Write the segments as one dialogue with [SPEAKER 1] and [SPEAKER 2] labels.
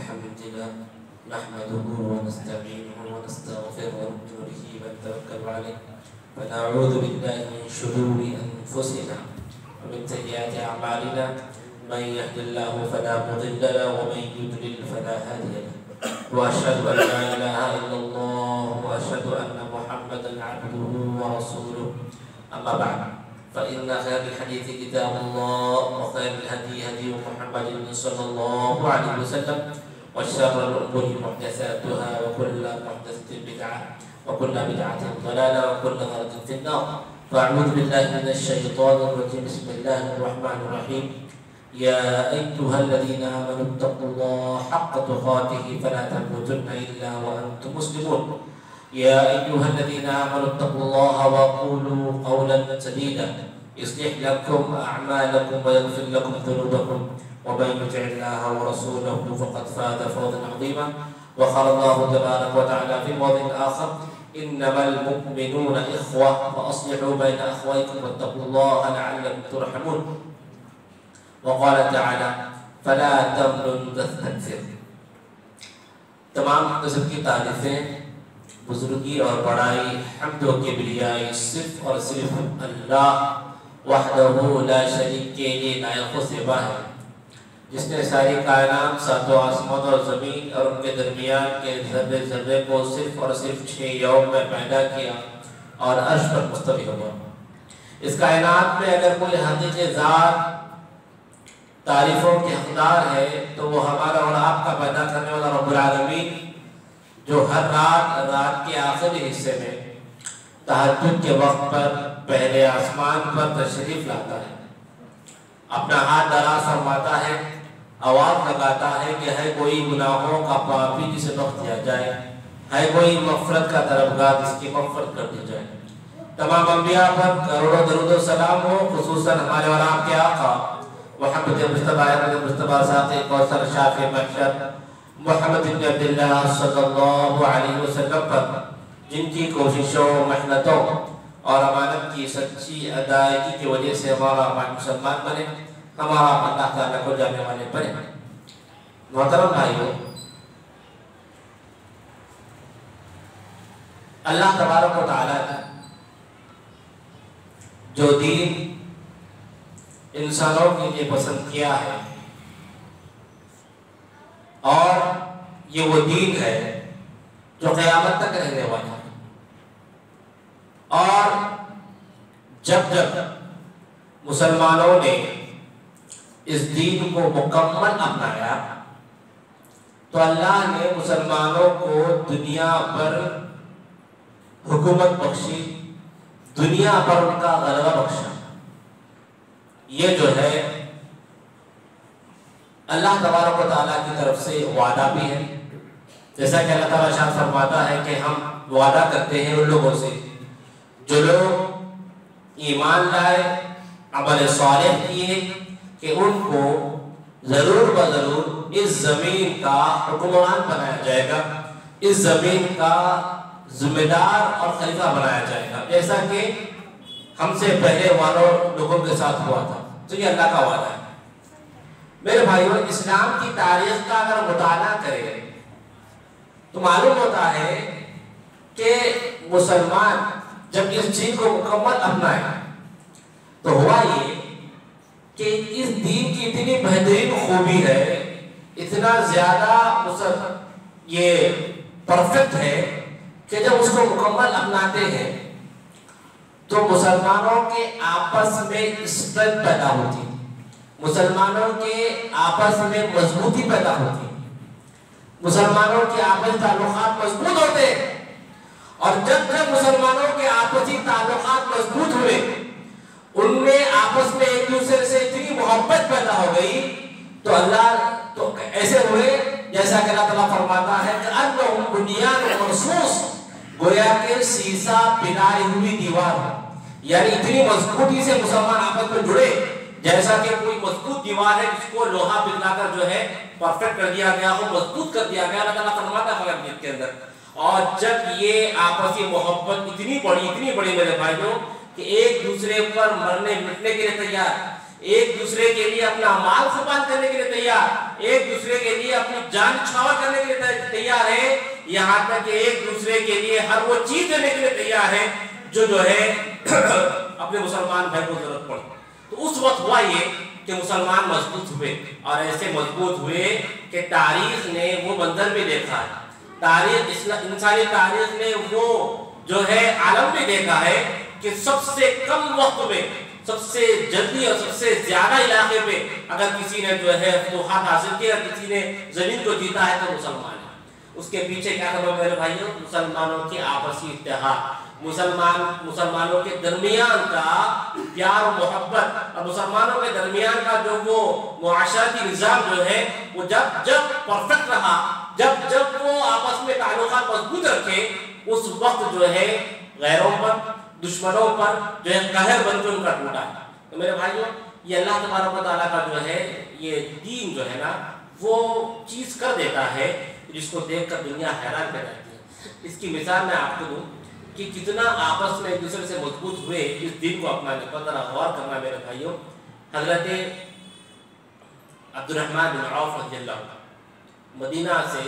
[SPEAKER 1] الحمد لله نحمده ونستعينه ونستغفره ونؤمن به ونتوكل عليه ونعوذ بالله من شرور أنفسنا ومن سيئات أعمالنا من يهد الله فلا مضل له ومن يضلل فلا هادي له وأشهد أن لا إله إلا الله وأشهد أن محمدا عبده ورسوله أما بعد فإن خير الحديث كتاب الله وخير الهدي هدي محمد صلى الله عليه وسلم وشر الأمور محدثاتها وكل محدثة بدعة وكل بدعة ضلالة وكل ضلالة في النار فأعوذ بالله من الشيطان الرجيم بسم الله الرحمن الرحيم يا أيها الذين آمنوا اتقوا الله حق تقاته فلا تموتن إلا وأنتم مسلمون يا أيها الذين آمنوا اتقوا الله وقولوا قولا سديدا يصلح لكم أعمالكم ويغفر لكم ذنوبكم ومن يطع الله ورسوله فقد فاز فوزا عظيما وقال الله تبارك وتعالى في موضع آخر إنما المؤمنون إخوة فأصلحوا بين أخويكم واتقوا الله لعلكم ترحمون وقال تعالى فلا تمنن تستكثر تمام قسم کی تعریفیں بزرگی اور بڑائی حمد و کبریائی صرف اور صرف اللہ وحدہ لا شریک کے لیے لائق و زیبا ہے جس نے ساری کائنات ساتوں آسمان اور زمین اور ان کے درمیان کے ذرے ذرے کو صرف اور صرف 6 یوم میں پیدا کیا اور عرش پر مستوی ہوا اس کائنات میں اگر کوئی حقیقی ذات تعریفوں کے حقدار ہے تو وہ ہمارا اور آپ کا پیدا کرنے والا رب العالمین جو ہر رات کے آخری حصے میں تہجد کے وقت پر پہلے آسمان پر تشریف لاتا ہے اپنا ہاتھ دراز فرماتا ہے آواز لگاتا ہے کہ ہے کوئی گناہوں کا پاپی جسے بخش دیا جائے ہے کوئی مغفرت کا طلبگار جس کی مغفرت کر دی جائے تمام انبیاء پر کروڑوں درود و سلام ہو خصوصاً ہمارے اور آپ کے آقا محمد مصطفیٰ ساقی کوثر شافع محشر محمد بن عبداللہ صلی اللہ علیہ وسلم پر جن کی کوششوں محنتوں اور امانت کی سچی ادائیگی کی وجہ سے ہمارا مسلمان بنے ہمارا اللہ تعالیٰ کو جانے والے بنے محترم بھائیو اللہ تبارک و تعالیٰ نے جو دین انسانوں کے لیے پسند کیا ہے اور یہ وہ دین ہے جو قیامت تک رہنے والا ہے اور جب مسلمانوں نے اس دین کو مکمل اپنایا تو اللہ نے مسلمانوں کو دنیا پر حکومت بخشی دنیا پر ان کا غلبہ بخشا یہ جو ہے اللہ تبارک و تعالیٰ کی طرف سے وعدہ بھی ہے جیسا کہ اللہ تعالیٰ شان فرماتا ہے کہ ہم وعدہ کرتے ہیں ان لوگوں سے جو لوگ ایمان لائے عمل صالح کیے کہ ان کو ضرور بضرور اس زمین کا حکمران بنایا جائے گا اس زمین کا ذمہ دار اور خلیفہ بنایا جائے گا جیسا کہ ہم سے پہلے والوں لوگوں کے ساتھ ہوا تھا تو یہ اللہ کا وعدہ ہے میرے بھائیوں اسلام کی تاریخ کا اگر مطالعہ کریں تو معلوم ہوتا ہے کہ مسلمان جب اس چیز کو مکمل اپنائے تو ہوا یہ کہ اس دین کی اتنی بہترین خوبی ہے اتنا زیادہ یہ پرفیکٹ ہے کہ جب اس کو مکمل اپناتے ہیں تو مسلمانوں کے آپس میں اسٹرینتھ پیدا ہوتی مسلمانوں کے آپس میں مضبوطی پیدا ہوتی مسلمانوں کے آپسی تعلقات مضبوط ہوتے اور جب مسلمانوں کے آپسی تعلقات مضبوط ہوئے ان میں آپس میں ایک دوسرے سے اتنی محبت پیدا ہو گئی تو اللہ تو ایسے ہوئے جیسا کہ اللہ تعالیٰ فرماتا ہے کہ انہم بنیان مرصوص گویا کہ سیسا بنائی ہوئی دیوار یعنی اتنی مضبوطی سے مسلمان آپس میں جڑے جیسا کہ کوئی مضبوط دیوار ہے جس کو لوہا پگھلا کر جو ہے پرفیکٹ کر دیا گیا ہو مضبوط کر دیا گیا اللہ تعالیٰ فرماتا ہے قرآن کے اندر اور جب یہ آپسی محبت اتنی بڑی میرے بھائیوں کہ ایک دوسرے پر مرنے مٹنے کے لیے تیار ایک دوسرے کے لیے اپنا مال قربان کرنے کے لیے تیار، ایک دوسرے کے لیے اپنی جان نچھاور کرنے کے لیے تیار ہے، یہاں تک کہ ایک دوسرے کے لیے ہر وہ چیز دینے کے لیے تیار ہے جو ہے اپنے مسلمان بھائی کو ضرورت پڑے۔ تو اس وقت ہوا یہ کہ مسلمان مضبوط ہوئے، اور ایسے مضبوط ہوئے کہ تاریخ نے وہ منظر بھی دیکھا ہے، انسانی تاریخ نے وہ جو ہے عالم بھی دیکھا ہے کہ سب سے کم وقت میں، سب سے جلدی اور سب سے زیادہ علاقے پہ اگر کسی نے جو ہے فتوحات حاصل کیا، کسی نے زمین کو جیتا ہے تو مسلمان ہے۔ اس کے پیچھے کیا تھا میرے بھائیوں؟ مسلمانوں کی آپسی اتحاد، مسلمانوں کے درمیان کا پیار و محبت، اور مسلمانوں کے درمیان کا جو وہ معاشرتی نظام جو ہے وہ جب پرفیکٹ رہا، جب وہ آپس میں تعلقات مضبوط رکھے، اس وقت جو ہے غیروں پر، دشمنوں پر جو ہے قہر بن کے ان کا ٹوٹا ہے۔ تو میرے بھائیوں، یہ اللہ تبارک و تعالیٰ کا جو ہے یہ دین جو ہے نا وہ چیز کر دیتا ہے جس کو دیکھ کر دنیا حیران کر جاتی ہے۔ اس کی مثال میں آپ کو دوں کہ کتنا آپس میں ایک دوسرے سے مضبوط ہوئے اس دین کو اپنانے پر ذرا غور کرنا میرے بھائیوں۔ حضرت عبد الرحمن بن عوف رضی اللہ عنہ مدینہ سے،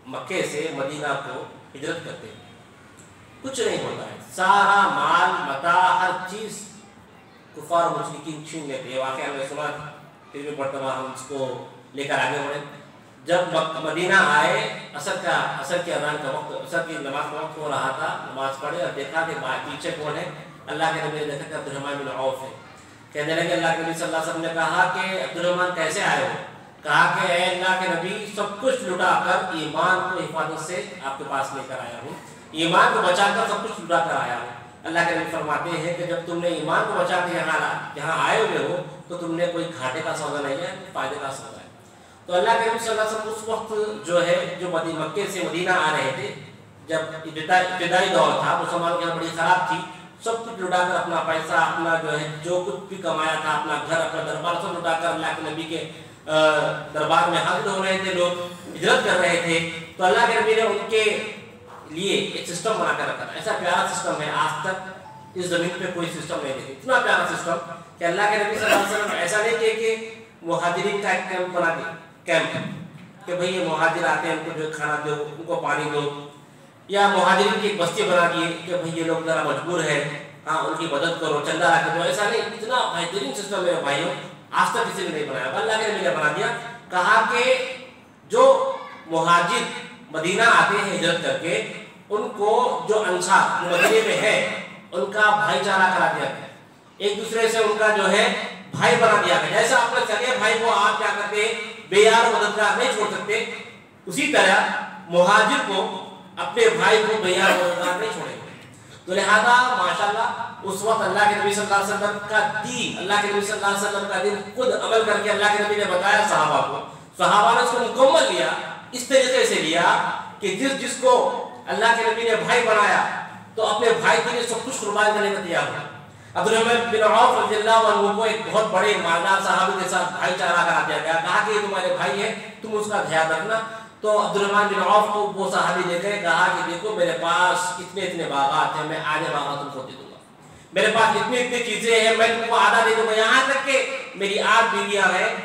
[SPEAKER 1] مکے سے مدینہ کو ہجرت کرتے ہیں، کچھ نہیں ہوتا ہے، سارا مال متاع ہر چیز کفار و مشرکین چھین لیتے ہیں۔ واقعہ میں سنا، پھر بھی مرتبہ ہم اس کو لے کر آگے بڑھیں۔ جب مدینہ آئے، عصر کی اذان کا وقت، عصر کی نماز کا وقت ہو رہا تھا، نماز پڑھے اور دیکھا کہ پیچھے کون ہے؟ اللہ کے نبی نے دیکھا کہ عبد الرحمن بن عوف ہے۔ کہنے لگے، اللہ کے نبی صلی اللہ علیہ وسلم نے کہا کہ عبد الرحمن کیسے آئے ہو؟ کہا کہ اے اللہ کے نبی، سب کچھ لٹا کر ایمان کو حفاظت سے آپ کے پاس لے کر آیا ہوں، ایمان کو بچا کر سب کچھ لٹا کر آیا ہوں۔ اللہ کے نبی فرماتے ہیں کہ جب تم نے ایمان کو بچا کے یہاں آئے ہوئے ہو تو تم نے کوئی گھاٹے کا سودا نہیں ہے، فائدے کا سودا ہے۔ تو اللہ کے نبی صلی اللہ علیہ وسلم اس وقت جو ہے جو مکے سے مدینہ آ رہے تھے، جب ابتدائی دور تھا، مسلمانوں کی یہاں بڑی خراب تھی، سب کچھ لٹا کر اپنا پیسہ، اپنا جو ہے جو کچھ بھی کمایا تھا، اپنا گھر، اپنا دربار سب لٹا کر اللہ کے نبی کے دربار میں حاضر ہو رہے تھے، لوگ ہجرت کر رہے تھے۔ تو اللہ کے نبی نے ان کے لیے ایک سسٹم بنا کر رکھا تھا۔ ایسا پیارا سسٹم ہے، آج تک اس زمین پہ کوئی سسٹم نہیں دیکھا، اتنا پیارا سسٹم کہ اللہ کے نبی صلی اللہ علیہ وسلم ایسا نہیں کہ مہاجرین کا ایک کیمپ بنا دیا، کیمپ کہ بھئی یہ مہاجر آتے ہیں، ان کو جو کھانا دو، ان کو پانی دو، یا مہاجرین کی ایک بستی بنا دیے کہ بھئی یہ لوگ ذرا مجبور ہیں، ہاں ان کی مدد کرو، چندہ رکھ دو۔ ایسا نہیں، اتنا بہترین سسٹم میرے بھائیوں آج تک کسی نے نہیں بنایا، اللہ کے نبی نے بنا دیا۔ کہا کہ جو مہاجر مدینہ آتے ہیں ہجرت کر کے، ان کو جو انصار جو مدینے میں ہے ان کا بھائی چارہ کرا دیا گیا، ایک دوسرے سے ان کا جو ہے بھائی بنا دیا گیا۔ جیسا آپ نے سگے بھائی کو آپ کیا کرتے، بے یار مددگار نہیں چھوڑ سکتے، اسی طرح مہاجر کو اپنے بھائی کو بے یار مددگار نہیں چھوڑیں گے۔ تو لہذا ماشاءاللہ اس وقت اللہ کے نبی صلی اللہ علیہ وسلم کا دین، اللہ کے نبی صلی اللہ علیہ وسلم کا دین خود عمل کر کے اللہ کے نبی نے بتایا صحابہ کو، صحابہ نے اس کو مکمل لیا، اس طریقے سے لیا کہ جس کو اللہ کے نبی نے بھائی بنایا تو اپنے بھائی کے لیے سب کچھ قربان کرنے کو تیار ہوا۔ عبد الرحمن بن عوف رضی اللہ عنہ کو ایک بہت بڑے مالدار صحابی کے ساتھ بھائی چارہ کرا دیا گیا، کہا کہ یہ تمہارے بھائی ہے، تم اس کا خیال رکھنا۔ تو عبد الرحمن بن عوف کو وہ صحابی لے گئے، کہا کہ دیکھو میرے پاس اتنے باغات ہیں، میں آدھے باغات تم کو دے دوں گا، میرے پاس اتنی چیزیں ہیں، میں تم کو آدھا دے دوں گا، یہاں تک کہ میری 8 بیویاں ہیں،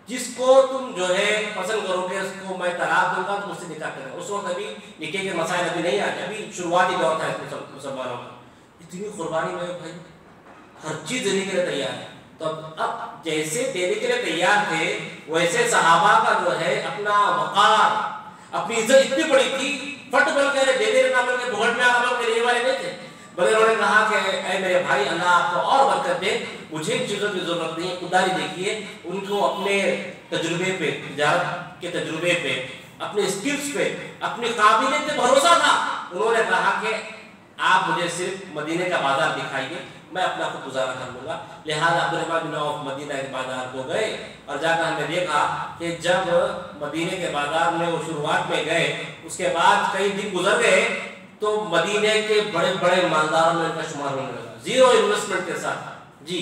[SPEAKER 1] جس کو تم جو ہے پسند کرو گے اس کو میں طلاق دوں گا، تم مجھ سے نکاح کرنا۔ اس وقت ابھی نکاح کے مسائل ابھی نہیں آتے، ابھی شروعاتی دور تھا مسلمانوں کا۔ اتنی قربانی میں بھائی ہر چیز دینے کے لیے تیار ہے۔ تو اب جیسے دینے کے لیے تیار تھے ویسے صحابہ کا جو ہے اپنا وقار، اپنی عزت اتنی بڑی تھی، فٹ بن کر دے دے نہ بن کے بھوٹ میں آ کے لینے والے نہیں تھے، بلکہ انہوں نے کہا کہ اے میرے بھائی اللہ آپ کو اور برکت دے، مجھے ان چیزوں کی ضرورت نہیں ہے۔ خداری دیکھیے ان کو اپنے تجربے پہ، تجارت کے تجربے پہ، اپنے اسکلز پہ، اپنی قابلیت پہ بھروسہ تھا۔ انہوں نے کہا کہ آپ مجھے صرف مدینے کا بازار دکھائیے، میں اپنا خود گزارا کر لوں گا۔ لہٰذا عبد الرحمن بن عوف مدینہ کے بازار کو گئے اور جا کر ہم نے دیکھا کہ جب مدینے کے بازار میں وہ شروعات میں گئے، اس کے بعد کئی دن گزر گئے تو مدینے کے بڑے بڑے مالداروں میں ان کا شمار ہونے لگا، زیرو انویسٹمنٹ کے ساتھ، جی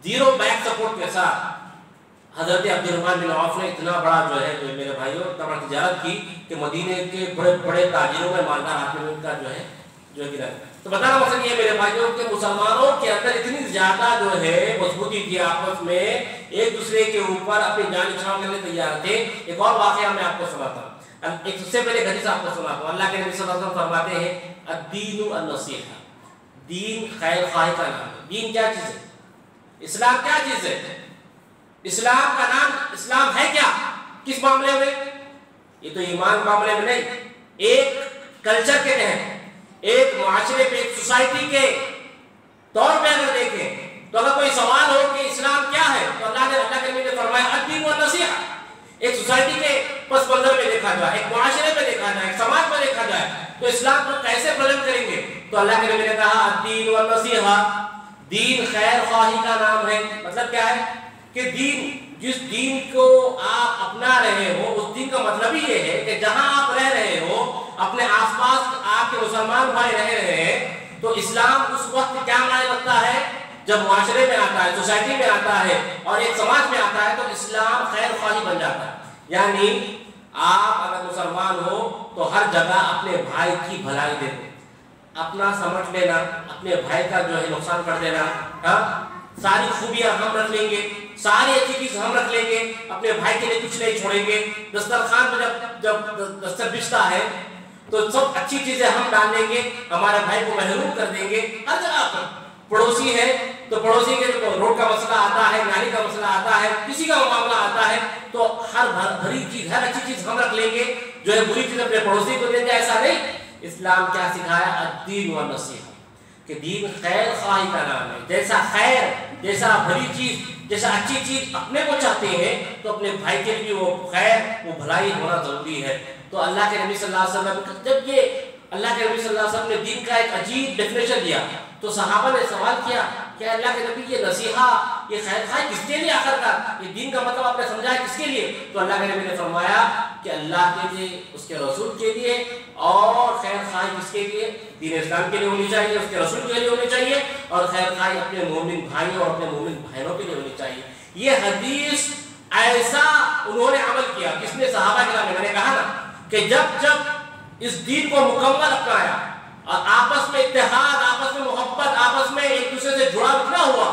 [SPEAKER 1] زیرو بینک سپورٹ کے ساتھ حضرت عبد الرحمن بن عوف نے اتنا بڑا جو ہے میرے بھائیوں اتنا بڑا تجارت کی کہ مدینے کے بڑے بڑے تاجروں میں مالدار آدمی ان کا جو ہے گرا۔
[SPEAKER 2] تو بتانا مقصد یہ میرے بھائیوں کہ مسلمانوں کے اندر اتنی زیادہ جو ہے مضبوطی تھی آپس میں، ایک دوسرے کے اوپر اپنی جان نچھاور کرنے تیار تھے. ایک اور واقعہ میں آپ کو سناتا ہوں. ایک سے پہلے ایک حدیث آپ کو سناتا ہوں. اللہ کے نبی صلی اللہ علیہ وسلم فرماتے ہیں الدین النصیحہ، دین خیر خواہی کا نام ہے. دین کیا چیز ہے؟ اسلام کیا چیز ہے؟ اسلام کا نام اسلام ہے کیا؟ کس معاملے میں؟ یہ تو ایمان کے معاملے میں نہیں، ایک کلچر کے تحت، ایک معاشرے پہ، ایک سوسائٹی کے طور پہ اگر دیکھیں تو اگر کوئی سوال ہو کہ اسلام کیا ہے تو اللہ کے نبی نے فرمایا الدین والنصیحہ. ایک سوسائٹی کے پس منظر میں دیکھا جائے، ایک معاشرے میں دیکھا جائے، ایک سماج میں دیکھا جائے تو اسلام کو کیسے پریزنٹ کریں گے؟ تو اللہ کے نبی نے کہا الدین والنصیحہ، دین خیر خواہی کا نام ہے. مطلب کیا ہے کہ دین، جس دین کو آپ اپنا رہے ہو اس دین کا مطلب ہی یہ ہے کہ جہاں آپ رہ رہے ہو، اپنے آس پاس آپ کے مسلمان بھائی رہ رہے ہیں، تو اسلام اس وقت کیا معنی رکھتا ہے جب معاشرے میں آتا ہے، سوسائٹی میں آتا ہے اور ایک سماج میں آتا ہے تو اسلام خیر خواہی بن جاتا ہے. یعنی آپ اگر مسلمان ہو تو ہر جگہ اپنے بھائی کی بھلائی دیتے، اپنا سمجھ لینا، اپنے بھائی کا جو ہے نقصان کر دینا. ساری خوبیاں ہم رکھ لیں گے، ساری اچھی چیز ہم رکھ لیں گے، اپنے بھائی کے لیے کچھ نہیں چھوڑیں گے. دسترخوان پہ جب دستر بچھتا ہے تو سب اچھی چیزیں ہم ڈال دیں گے، ہمارے بھائی کو محروم کر دیں گے. ہر جگہ پر پڑوسی ہے تو پڑوسی کے روڈ کا مسئلہ آتا ہے، نالی کا مسئلہ آتا ہے، کسی کا معاملہ آتا ہے تو ہر بھری چیز، ہر اچھی چیز ہم رکھ لیں گے، جو ہے بری چیز اپنے پڑوسی کو دیں گے. ایسا نہیں. اسلام کیا سکھایا؟ الدین والنصیحہ، کہ دین خیر خواہی کا نام ہے. جیسا خیر، جیسا بھری چیز، جیسا اچھی چیز اپنے کو چاہتے ہیں تو اپنے بھائی کے لیے وہ خیر، وہ بھلائی ہونا ضروری ہے. تو اللہ کے نبی صلی اللہ علیہ وسلم، جب یہ اللہ کے نبی صلی اللہ علیہ وسلم نے دین کا ایک عجیب ڈیفینیشن دیا تو صحابہ نے سوال کیا کہ اللہ کے نبی یہ نصیحہ، یہ خیر خواہی کس کے لیے آخر کار؟ یہ دین کا مطلب آپ نے سمجھایا کس کے لیے؟ تو اللہ کے نبی نے فرمایا کہ اللہ کے لیے، اس کے رسول کے لیے. اور خیر خواہی کس کے لیے؟ دین اسلام کے لیے ہونی چاہیے، اس کے رسول کے لیے ہونی چاہیے، اور خیر خواہی اپنے مومن بھائیوں اور اپنے مومن بہنوں کے لیے ہونی چاہیے. یہ حدیث ایسا انہوں نے عمل کیا، کس نے؟ صحابہ کرام نے. میں نے کہا نا کہ جب اس دین کو مکمل اپنایا اور آپس میں اتحاد، آپس میں محبت، آپس میں ایک دوسرے سے جڑا بٹھنا ہوا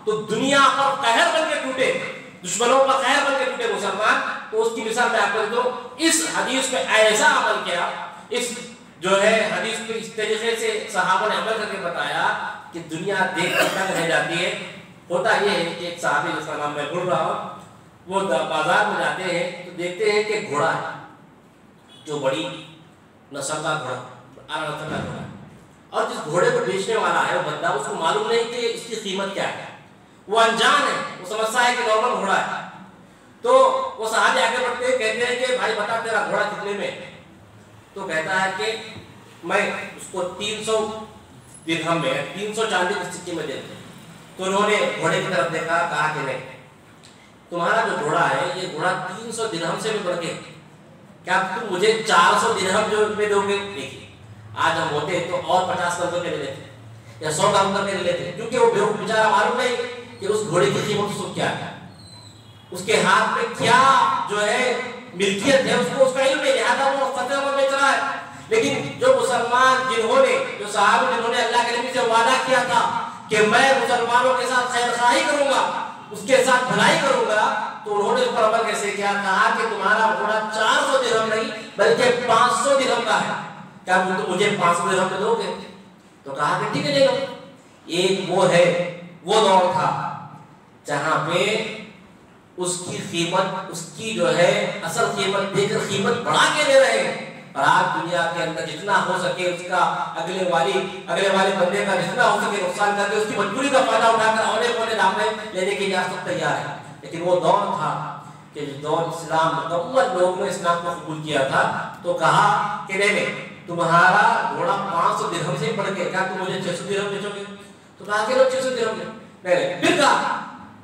[SPEAKER 2] تو دنیا پر قہر بن کے ٹوٹے، دشمنوں پر قہر بن کے ٹوٹے مسلمان. تو اس کی مثال میں آپ کو دوں، اس حدیث پہ ایسا عمل کیا، اس جو ہے حدیث پہ اس طریقے سے صحابہ نے عمل کر کے بتایا کہ دنیا دیکھ کر تنگ رہ جاتی ہے. ہوتا یہ ہے کہ ایک صحابی جس کا نام میں بھول رہا ہوں، وہ بازار میں جاتے ہیں تو دیکھتے ہیں کہ گھوڑا ہے، جو بڑی نسل کا گھوڑا، اعلیٰ نسل کا گھوڑا ہے، اور جس گھوڑے کو بیچنے والا ہے وہ بندہ، اس کو معلوم نہیں کہ اس کی قیمت کیا ہے، وہ انجان ہے، وہ سمجھتا ہے کہ نارمل گھوڑا ہے. تو وہ صحابی آگے بڑھتے ہیں، کہتے ہیں کہ بھائی بتا تیرا گھوڑا کتنے میں؟ تو کہتا ہے کہ میں اس کو 300 درہم میں، 300 چاندی کے سکے میں دیتا ہوں. تو انہوں نے گھوڑے کی طرف دیکھا، کہا کہ نہیں، تمہارا جو گھوڑا ہے یہ گھوڑا 300 درہم سے بھی بڑھ کے، کیا تم مجھے 400 درہم جو میں دو گے؟ دیکھیے آج ہم ہوتے تو اور 50 کم کر کے لے لیتے یا 100 کم کر کے لے لیتے، کیونکہ وہ بیوقوف بیچارہ معلوم نہیں کہ اس گھوڑے کی قیمت اس کو کیا ہے، اس کے ہاتھ میں کیا جو ہے ملکیت ہے، اس کو اس کا علم ہے، لہٰذا وہ فتح میں بیچ رہا ہے. لیکن جو مسلمان جنہوں نے، جو صحابہ جنہوں نے اللہ کے نبی سے وعدہ کیا تھا کہ میں مسلمانوں کے ساتھ خیر خواہی کروں گا، اس کے ساتھ بھلائی کروں گا، تو انہوں نے اس پر عمل کیسے کیا؟ کہا کہ تمہارا گھوڑا 400 درہم نہیں بلکہ 500 درہم کا ہے، کیا تم مجھے 500 درہم میں دو گے؟ تو کہا کہ ٹھیک ہے لے لو. ایک وہ ہے، وہ دور تھا جہاں پہ اس کی قیمت، اس کی جو ہے اصل قیمت دے کر قیمت بڑھا کے دے رہے ہیں. اور آج دنیا کے اندر جتنا ہو سکے اس کا اگلے والے بندے کا جتنا ہو سکے نقصان کر کے اس کی مجبوری کا فائدہ اٹھا کر اونے پونے دام میں لینے کے لیے آج تک تیار ہے. لیکن وہ دور تھا کہ جس دور اسلام مکمل لوگوں نے اسلام کو قبول کیا تھا تو کہا کہ نہیں تمہارا گھوڑا 500 درہم سے بڑھ کے، کیا تم مجھے 600 درہم بیچو گے؟ تو کہا کہ لو 600 درہم نہیں. پھر کہا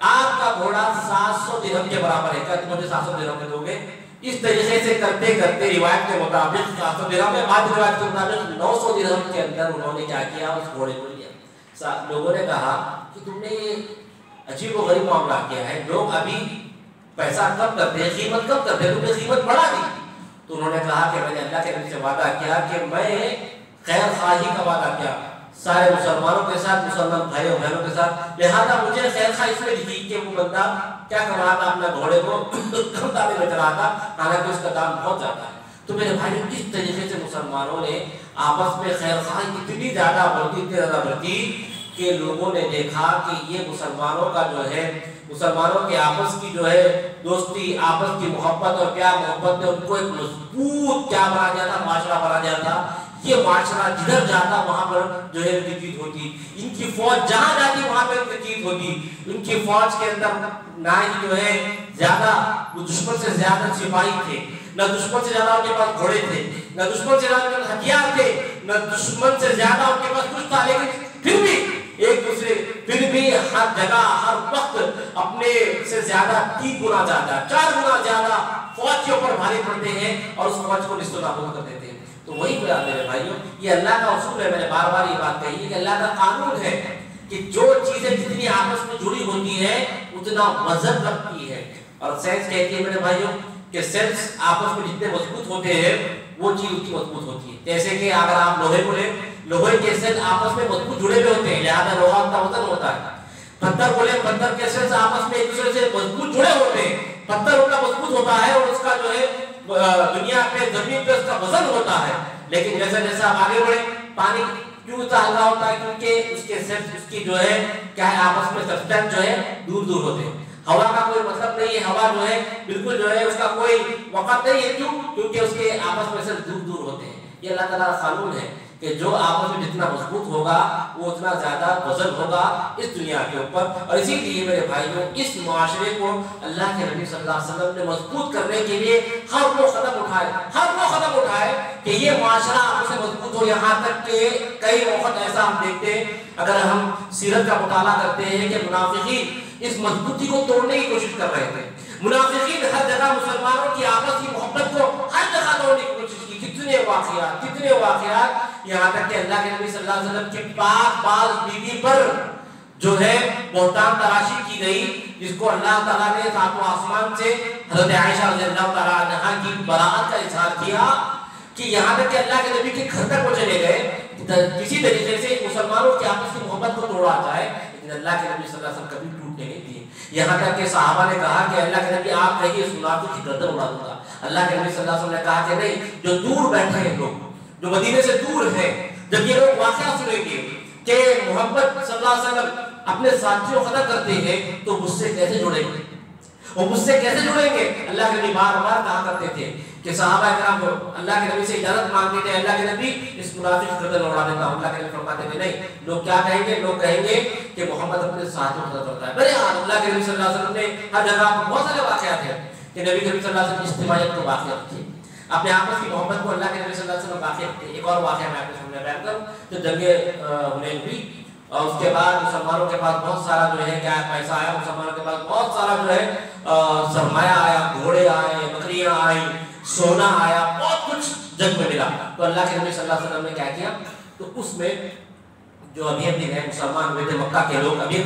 [SPEAKER 2] آپ کا گھوڑا 700 درہم کے برابر ہے، کیا تم مجھے 700 درہم میں دو گے؟ اس طریقے سے کرتے کرتے روایت کے مطابق 700 درہم میں، بعد روایت کے مطابق 900 درہم کے اندر انہوں نے کیا کیا؟ اس گھوڑے کو لیا. لوگوں نے کہا کہ تم نے یہ عجیب و غریب معاملہ کیا ہے، لوگ ابھی پیسہ کم کرتے ہیں، قیمت کم کرتے ہیں، تم نے قیمت بڑھا دی. تو انہوں نے کہا کہ میں نے اللہ کے نبی سے وعدہ کیا کہ میں خیر خواہی کا وعدہ کیا، سارے مسلمانوں کے ساتھ، مسلمان بھائیوں بہنوں کے ساتھ. لہذا مجھے خیر خواہ اس میں لکھی کہ وہ بندہ کیا کر رہا تھا، اپنا گھوڑے کو دانے میں چلا تھا، حالانکہ اس کا کام بہت زیادہ ہے. تو میرے بھائی اس طریقے سے مسلمانوں نے آپس میں خیر خواہی اتنی زیادہ بڑھتی کہ لوگوں نے دیکھا کہ یہ مسلمانوں کا جو ہے، مسلمانوں کے آپس کی جو ہے دوستی، آپس کی محبت اور پیار محبت نے ان کو ایک مضبوط کیا بنا دیا تھا، معاشرہ بنا دیا تھا. یہ معاشرہ جدھر جاتا وہاں پر جو ہے ان کی جیت ہوتی، ان کی فوج جہاں جاتی وہاں پر ان کی جیت ہوتی. ان کی فوج کے اندر نہ ہی جو ہے زیادہ دشمن سے زیادہ سپاہی تھے، نہ دشمن سے زیادہ ان کے پاس گھوڑے تھے، نہ دشمن سے زیادہ ہتھیار تھے، نہ دشمن سے زیادہ ان کے پاس کچھ تھا. لیکن پھر بھی ایک دوسرے، پھر بھی ہر جگہ ہر وقت اپنے سے زیادہ 3 گنا زیادہ 4 گنا زیادہ فوج کے اوپر بھاری پڑتے ہیں اور اس فوج کو نصف نابود کر دیتے ہیں. تو وہی بات میرے بھائیوں، یہ اللہ کا اصول ہے. میں نے بار بار یہ بات کہی ہے کہ اللہ کا قانون ہے کہ جو چیزیں جتنی آپس میں جڑی ہوتی ہیں اتنا وزن رکھتی ہے. اور سائنس کہتی ہے میرے بھائیوں کہ سیلز آپس میں جتنے مضبوط ہوتے ہیں وہ چیز اتنی مضبوط ہوتی ہے. جیسے کہ اگر آپ لوہے کو لیں، لوہے کے سیل آپس میں مضبوط جڑے ہوئے ہوتے ہیں، لہذا لوہا کا وزن ہوتا ہے. پتھر کو لیں، پتھر کے سیلز آپس میں ایک دوسرے سے مضبوط جڑے ہوتے ہیں، پتھر ان کا مضبوط ہوتا ہے اور اس کا جو ہے دنیا پہ زمین پہ اس کا وزن ہوتا ہے. لیکن جیسا جیسا آپ آگے بڑھے، پانی کیوں اتنا ہلکا ہوتا ہے؟ کیونکہ اس کے سیلز، اس کی جو ہے کیا ہے، آپس میں سبسٹینس جو ہے دور دور ہوتے ہیں. ہوا کا کوئی مطلب نہیں ہے، ہوا جو ہے بالکل جو ہے اس کا کوئی وقت نہیں ہے. کیوں؟ کیونکہ اس کے آپس میں سے دور دور ہوتے ہیں. یہ اللہ تعالیٰ کا قانون ہے کہ جو آپس میں جتنا مضبوط ہوگا وہ اتنا زیادہ وزن ہوگا اس دنیا کے اوپر. اور اسی لیے میرے بھائیوں اس معاشرے کو اللہ کے نبی صلی اللہ علیہ وسلم نے مضبوط کرنے کے لیے ہر وہ قدم اٹھائے کہ یہ معاشرہ آپس میں مضبوط ہو. یہاں تک کہ کئی وقت ایسا ہم دیکھتے ہیں، اگر ہم سیرت کا مطالعہ کرتے ہیں کہ منافقین اس مضبوطی کو توڑنے کی کوشش کر رہے تھے. منافقین ہر جگہ مسلمانوں کی آپس کی محبت کو ہر جگہ توڑنے کی کوشش کی. کتنے واقعات، یہاں تک کہ اللہ کے نبی صلی اللہ علیہ وسلم کی پاک باز بیوی پر جو ہے بہتان تراشی کی گئی، جس کو اللہ تعالیٰ نے ساتواں آسمان سے حضرت عائشہ رضی اللہ تعالیٰ عنہا کی براءت کا اظہار کیا کہ یہاں تک کہ اللہ کے نبی کے گھر تک وہ چلے گئے کسی طریقے سے مسلمانوں کی آپس کی محبت کو توڑا جائے. لیکن اللہ کے نبی صلی اللہ علیہ وسلم کبھی ٹوٹنے نہیں دیے. یہاں تک کہ صحابہ نے کہا کہ اللہ کے نبی آپ کہیے اس منافق کی گردن اڑا دوں گا. اللہ کے نبی صلی اللہ علیہ وسلم نے کہا کہ نہیں، جو دور بیٹھے ہیں لوگ، جو مدینے سے دور ہیں، جب یہ لوگ واقعہ سنیں گے کہ محمد صلی اللہ علیہ وسلم اپنے ساتھیوں قتل کرتے ہیں تو مجھ سے کیسے جڑیں گے، وہ مجھ سے کیسے جڑیں گے. اللہ کے نبی بار بار کہا کرتے تھے کہ صحابہ کرام اللہ کے نبی سے اجازت مانگتے تھے، اللہ کے نبی اس منافق کی گردن اڑا دیتا ہوں. اللہ کے نبی فرماتے تھے نہیں، لوگ کیا کہیں گے؟ لوگ کہیں گے کہ محمد اپنے ساتھیوں قتل کرتا ہے. بہرحال اللہ کے نبی صلی اللہ علیہ وسلم نے ہر جگہ بہت سارے واقعات ہیں کہ نبی کریم صلی اللہ علیہ وسلم اجتماعیت کو باقی رکھتے، اپنے آپس کی محبت کو اللہ کے نبی صلی اللہ علیہ وسلم باقی رکھتے. ایک اور واقعہ میں آپ کے سامنے بیان کروں کہ جنگ حنین ہوئی اور اس کے بعد مسلمانوں کے پاس بہت سارا جو ہے کیا پیسہ آیا، مسلمانوں کے پاس بہت سارا جو ہے سرمایہ آیا، گھوڑے آئے، بکریاں آئی، سونا آیا، بہت کچھ جنگ میں ملا. تو اللہ کے نبی صلی اللہ علیہ وسلم نے کیا کیا؟ تو اس میں جو ابھی ہے مسلمان ہوئے تھے مکہ کے لوگ، ابھی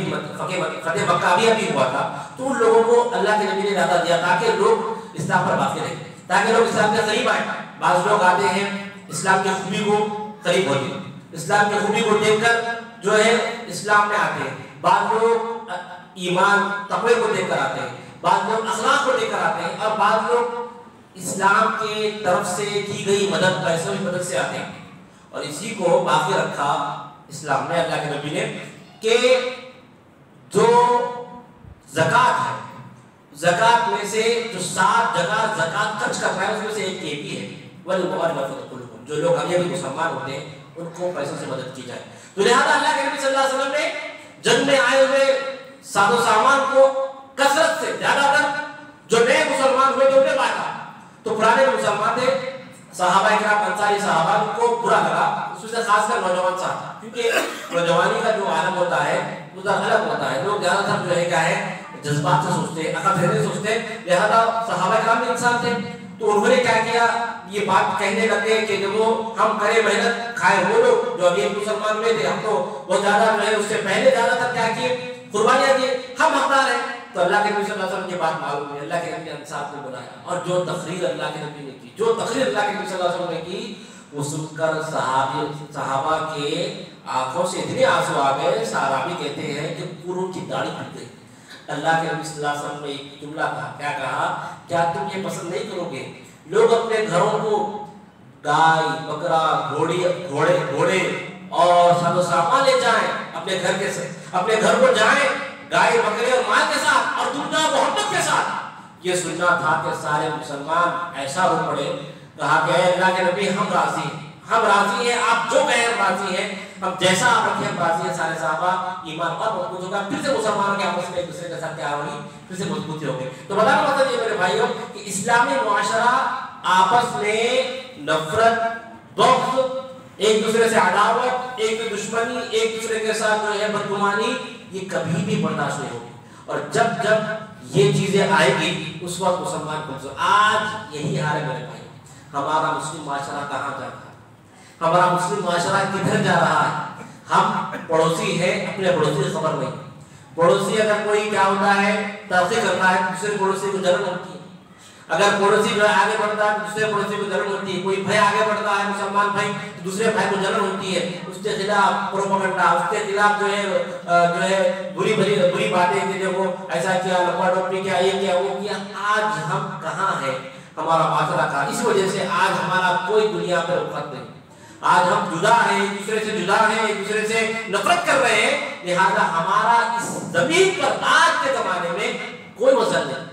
[SPEAKER 2] فتح مکہ ابھی ہوا تھا، تو ان لوگوں کو اللہ کے نبی نے زیادہ دیا تاکہ لوگ اسلام پر باقی رہیں، تاکہ لوگ اسلام کے قریب آئیں. بعض لوگ آتے ہیں اسلام کی خوبی کو قریب ہوتے ہیں، اسلام کی خوبی کو دیکھ کر جو ہے اسلام میں آتے ہیں. بعض لوگ ایمان تقوی کو دیکھ کر آتے ہیں، بعض لوگ اخلاق کو دیکھ کر آتے ہیں، اور بعض لوگ اسلام کی طرف سے کی گئی مدد، پیسوں کی مدد سے آتے ہیں. اور اسی کو باقی رکھا اسلام نے، اللہ کے نبی نے، کہ جو زکوٰۃ ہے، زکوٰۃ میں سے جو 7 جگہ زکوٰۃ خرچ کرنا ہے اس میں سے ایک یہ بھی ہے والمؤلفۃ قلوبہم، جو لوگ ابھی مسلمان ہوتے ہیں ان کو پیسوں سے مدد کی جائے. تو لہذا اللہ کے نبی صلی اللہ علیہ وسلم نے جنگ میں آئے ہوئے ساز و سامان کو کثرت سے زیادہ تر جو نئے مسلمان ہوئے تھے انہیں بانٹا. تو پرانے مسلمان تھے صحابہ کرام انصاری صحابہ کو برا لگا، اس میں سے خاص کر نوجوان صاحب، کیونکہ نوجوانی کا جو عالم ہوتا ہے وہ الگ ہوتا ہے. لوگ زیادہ تر جو ہے کیا ہے جذبات سے سوچتے، عقل سے سوچتے. لہذا صحابہ کرام بھی انسان تھے، تو انہوں نے کیا کیا، یہ بات کہنے لگے کہ جب وہ ہم کرے محنت کھائے وہ لوگ جو ابھی مسلمان ہوئے تھے، ہم تو بہت زیادہ جو ہے اس سے پہلے زیادہ تر کیا کیے، قربانیاں دیے، ہم حقدار ہیں. تو اللہ کے نبی صلی اللہ علیہ وسلم کی بات معلوم ہے، اللہ کے نبی نے انصاف کو بلایا، اور جو تقریر اللہ کے نبی نے کی، جو تقریر اللہ کے نبی صلی اللہ علیہ وسلم نے کی، وہ سن کر صحابہ کے آنکھوں سے اتنے آنسو آ گئے، صحابی کہتے ہیں کہ پوروں کی داڑھی پھٹ گئی۔ اللہ کے نبی صلی اللہ علیہ وسلم نے ایک جملہ کہا، کیا کہا؟ کیا تم یہ پسند نہیں کرو گے لوگ اپنے گھروں کو گائے، بکرا، گھوڑے اور ساز و سامان لے جائیں، اپنے گھر کو جائیں گائے، بکرے اور مال کے ساتھ، اور تم جاؤ محبت کے ساتھ؟ یہ سننا تھا کہ سارے مسلمان ایسا ہو پڑے۔ کہا کہ اے اللہ کے نبی ہم راضی ہیں، آپ جو کہیں ہم راضی ہیں، ہم جیسا آپ رکھیں ہم راضی ہیں۔ سارے صحابہ ایمان اور مضبوط ہوگا، پھر سے مسلمانوں کے آپس میں ایک دوسرے کے ساتھ کیا ہوگی؟ پھر سے مضبوطی ہوگی۔ تو بتانا مطلب یہ میرے بھائیوں کہ اسلامی معاشرہ آپس میں نفرت، بغض، ایک دوسرے سے عداوت، ایک دشمنی، ایک دوسرے کے ساتھ جو ہے بدگمانی، یہ کبھی بھی برداشت نہیں ہوگی۔ اور جب یہ چیزیں آئے گی اس وقت مسلمان کمزور۔ آج یہی حال ہے میرے بھائی، ہمارا مسلم معاشرہ کہاں جا رہا ہے؟ ہمارا مسلم معاشرہ کدھر جا رہا ہے؟ ہم پڑوسی ہیں، اپنے پڑوسی کی خبر نہیں۔ پڑوسی اگر کوئی کیا ہوتا ہے ترقی کرتا ہے دوسرے پڑوسی کو جلن ہوتی ہے، اگر پڑوسی جو ہے آگے بڑھتا ہے دوسرے پڑوسی کو جلن ہوتی ہے، کوئی بھائی آگے بڑھتا ہے مسلمان بھائی تو دوسرے بھائی کو جلن ہوتی ہے، اس کے خلاف پروپیگنڈا، اس کے خلاف جو ہے بری باتیں کہ دیکھو ایسا کیا، لپا ڈوپی کیا، یہ کیا، وہ کیا۔ آج ہم کہاں ہیں؟ ہمارا معاشرہ کا اس وجہ سے آج ہمارا کوئی دنیا پہ رخت نہیں۔ آج ہم جدا ہیں، ایک دوسرے سے جدا ہیں، ایک دوسرے سے نفرت کر رہے ہیں، لہذا ہمارا اس زمین پر آج کے زمانے میں کوئی وزن نہیں۔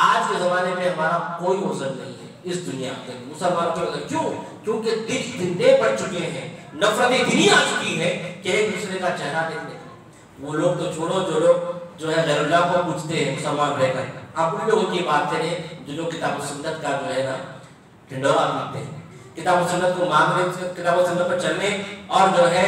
[SPEAKER 2] آج کے زمانے میں ہمارا کوئی وزن نہیں ہے اس دنیا کے مسلمانوں کے وزن۔ کیوں؟ کیونکہ دل زندے پڑ چکے ہیں، نفرتیں اتنی آ چکی ہے کہ ایک دوسرے کا چہرہ دیکھنے وہ لوگ تو چھوڑو جو لوگ جو ہے غیر اللہ کو پوچھتے ہیں مسلمان رہ کر، آپ ان لوگوں کی بات کریں جو لوگ کتاب و سنت کا جو ہے نا ڈھنڈورا پیٹتے ہیں، کتاب و سنت کو مان رہے، کتاب و سنت پر چلنے اور جو ہے